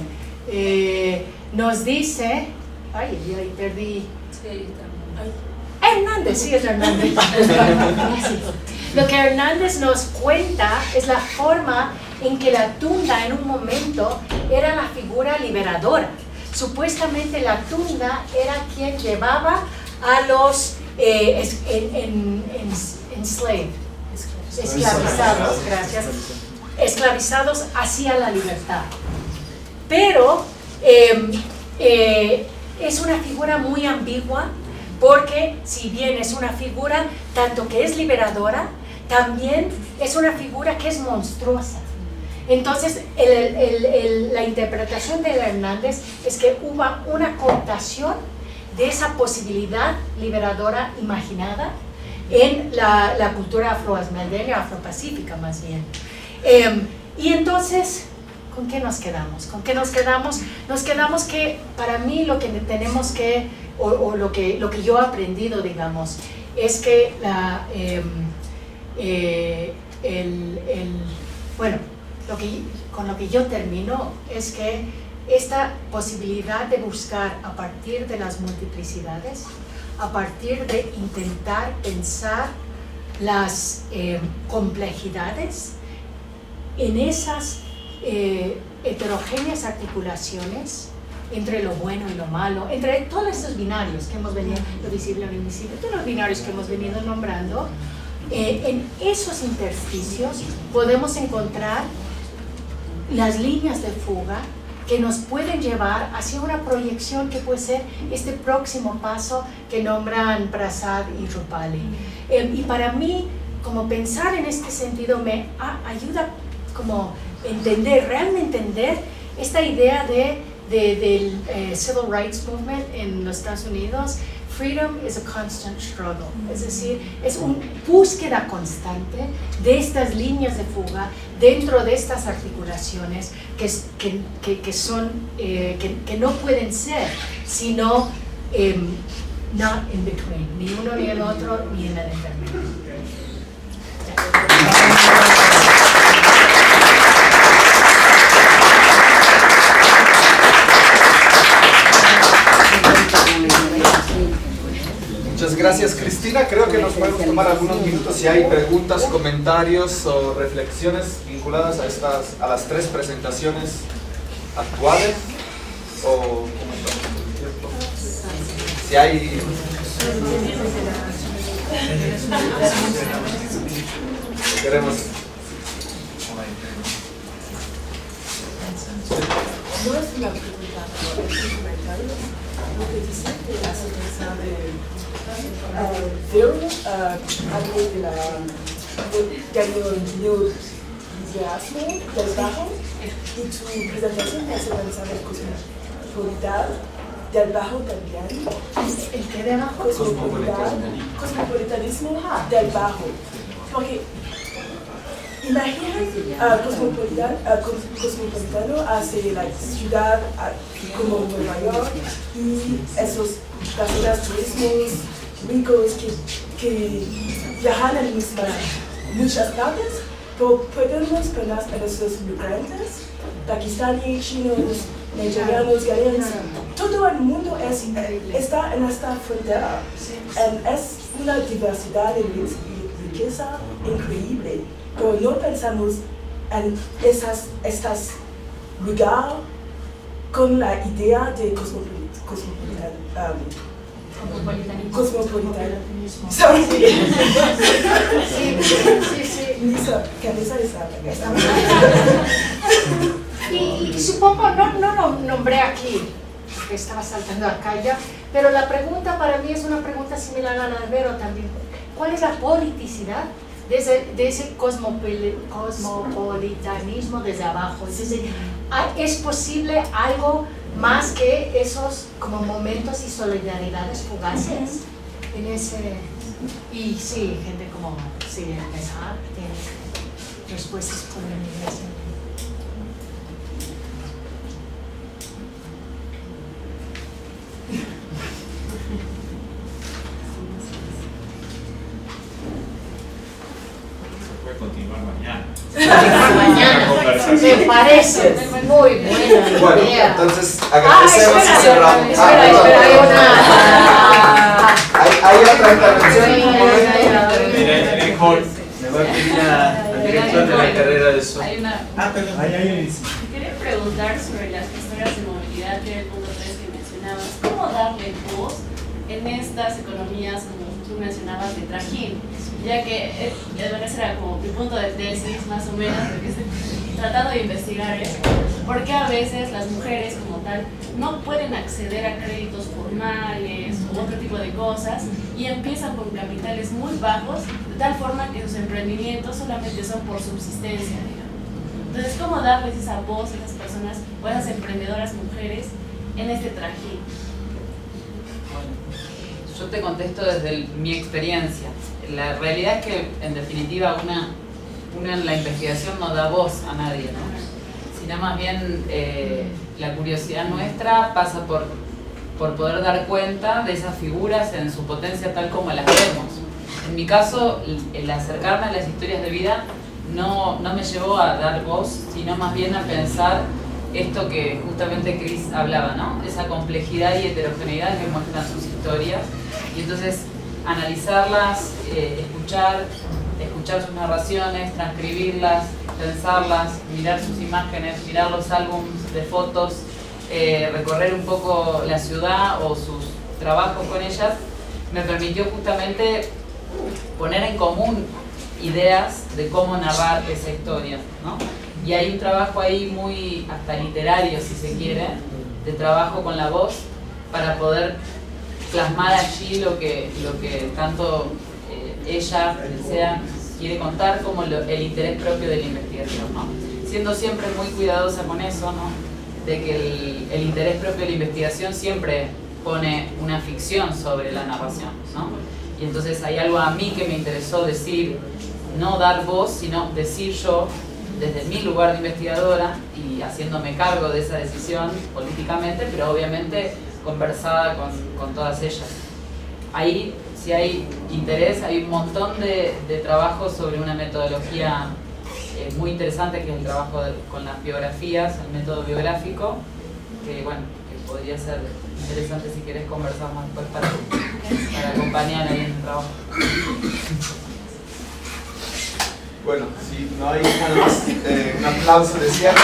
nos dice, ay, perdí. Hernández, sí es Hernández. Lo que Hernández nos cuenta es la forma en que la tunda en un momento era la figura liberadora. Supuestamente la tunda era quien llevaba a los esclavizados, gracias, esclavizados hacia la libertad. Pero es una figura muy ambigua, porque si bien es una figura tanto que es liberadora, también es una figura que es monstruosa. Entonces, la interpretación de Hernández es que hubo una cooptación de esa posibilidad liberadora imaginada en la cultura afroasmerdeña, afropacífica más bien. Y entonces, ¿con qué nos quedamos? ¿Con qué nos quedamos? Nos quedamos que para mí lo que tenemos que, o lo que yo he aprendido, digamos, es que con lo que yo termino es que esta posibilidad de buscar a partir de las multiplicidades, a partir de intentar pensar las complejidades en esas heterogéneas articulaciones entre lo bueno y lo malo, entre todos estos binarios que hemos venido, lo visible y lo invisible, todos los binarios que hemos venido nombrando, en esos intersticios podemos encontrar las líneas de fuga que nos pueden llevar hacia una proyección que puede ser este próximo paso que nombran Prasad y Rupali. Y para mí, como pensar en este sentido me ayuda como realmente entender esta idea del Civil Rights Movement en los Estados Unidos. Freedom is a constant struggle, es decir, es una búsqueda constante de estas líneas de fuga dentro de estas articulaciones que no pueden ser sino not in between, ni uno ni el otro, ni en el intermedio. Muchas gracias, Cristina. Creo que nos podemos tomar algunos minutos si hay preguntas, comentarios o reflexiones vinculadas a las tres presentaciones actuales, o si hay Queremos. No es una pregunta, pero es un comentario. Lo que dice que la cerveza de Vero habló de la neoliberalismo del bajo y tu presentación me hace pensar en cosmopolitanidad del bajo también. ¿El qué de abajo? Cosmopolitanismo del bajo. Porque imagina cosmopolitano hace la ciudad como Nueva York y esos personas turismos ricos que viajan en muchas partes, pero podemos pensar en esos migrantes, pakistaníes, chinos, nigerianos, galenos, todo el mundo está en esta frontera. Es una diversidad y riqueza increíble. Pero no pensamos en estos lugares con la idea de cosmopolitanismo. Sorry. Sí. Mi cabeza está Y supongo, no lo nombré aquí, porque estaba saltando acá ya, pero la pregunta para mí es una pregunta similar a la de Vero también. ¿Cuál es la politicidad de ese cosmopolitanismo desde abajo? Es decir, ¿es posible algo más que esos como momentos y solidaridades fugaces en ese? Y sí, gente como, sí, empezar, tiene respuestas por la iglesia. Continuar mañana. Me parece muy buena Bueno, idea. entonces agradecemos y cerramos. Espera, hay otra intervención. En el hall me va a pedir al director de la carrera de eso. Perdón. Quería preguntar sobre las gestoras de movilidad, que era el punto 3 que mencionabas. ¿Cómo darle voz en estas economías, como tú mencionabas, de trajín? Ya que ese era como mi punto de tesis, más o menos, lo que estoy tratando de investigar es por qué a veces las mujeres como tal no pueden acceder a créditos formales u otro tipo de cosas y empiezan con capitales muy bajos, de tal forma que sus emprendimientos solamente son por subsistencia, digamos. Entonces, ¿cómo darles esa voz a esas personas o a esas emprendedoras mujeres en este trajín? Yo te contesto desde mi experiencia. La realidad es que, en definitiva, una en la investigación no da voz a nadie, ¿no? Sino más bien la curiosidad nuestra pasa por poder dar cuenta de esas figuras en su potencia tal como las vemos. En mi caso, el acercarme a las historias de vida no me llevó a dar voz, sino más bien a pensar esto que justamente Chris hablaba, ¿no? Esa complejidad y heterogeneidad que muestran sus historias. Y entonces analizarlas, escuchar sus narraciones, transcribirlas, pensarlas, mirar sus imágenes, mirar los álbumes de fotos, recorrer un poco la ciudad o sus trabajos con ellas, me permitió justamente poner en común ideas de cómo narrar esa historia, ¿no? Y hay un trabajo ahí muy hasta literario, si se quiere, de trabajo con la voz para poder plasmar allí lo que tanto ella quiere contar como el interés propio de la investigación, ¿no? Siendo siempre muy cuidadosa con eso, ¿no? De que el interés propio de la investigación siempre pone una ficción sobre la narración, ¿no? Y entonces hay algo a mí que me interesó decir, no dar voz, sino decir yo, desde mi lugar de investigadora y haciéndome cargo de esa decisión políticamente, pero obviamente conversada con todas ellas. Ahí, si hay interés, hay un montón de trabajos sobre una metodología muy interesante, que es el trabajo con las biografías, el método biográfico, que bueno, que podría ser interesante si querés conversar más después para acompañar ahí en el trabajo. Bueno, si no hay nada más, un aplauso de cierre.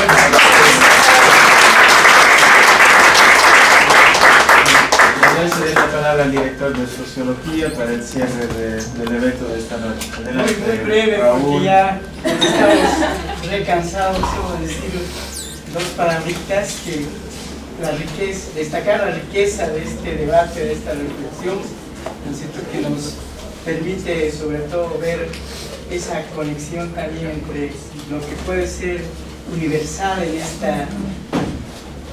le ceder la palabra al director de Sociología para el cierre del evento de esta noche. Adelante, muy breve, Raúl. porque ya estamos recansados, debo decir dos palabritas que destacar la riqueza de este debate, de esta reflexión, ¿no es cierto?, que nos permite sobre todo ver esa conexión también entre lo que puede ser universal en esta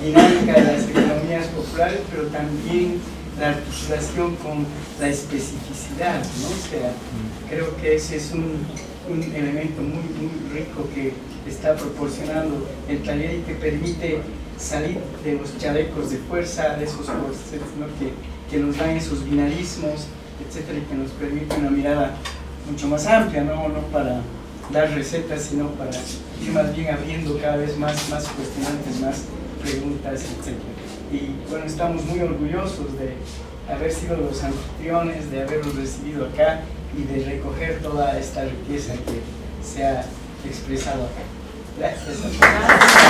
dinámica de las economías populares, pero también la articulación con la especificidad, ¿no? O sea, creo que ese es un elemento muy, muy rico que está proporcionando el taller y que permite salir de los chalecos de fuerza, de esos corsets, ¿no?, que nos dan esos binarismos, etcétera, y que nos permite una mirada mucho más amplia, no para dar recetas, sino para ir más bien abriendo cada vez más cuestionantes, más preguntas, etcétera. Y bueno, estamos muy orgullosos de haber sido los anfitriones, de haberlos recibido acá y de recoger toda esta riqueza que se ha expresado acá. Gracias a todos.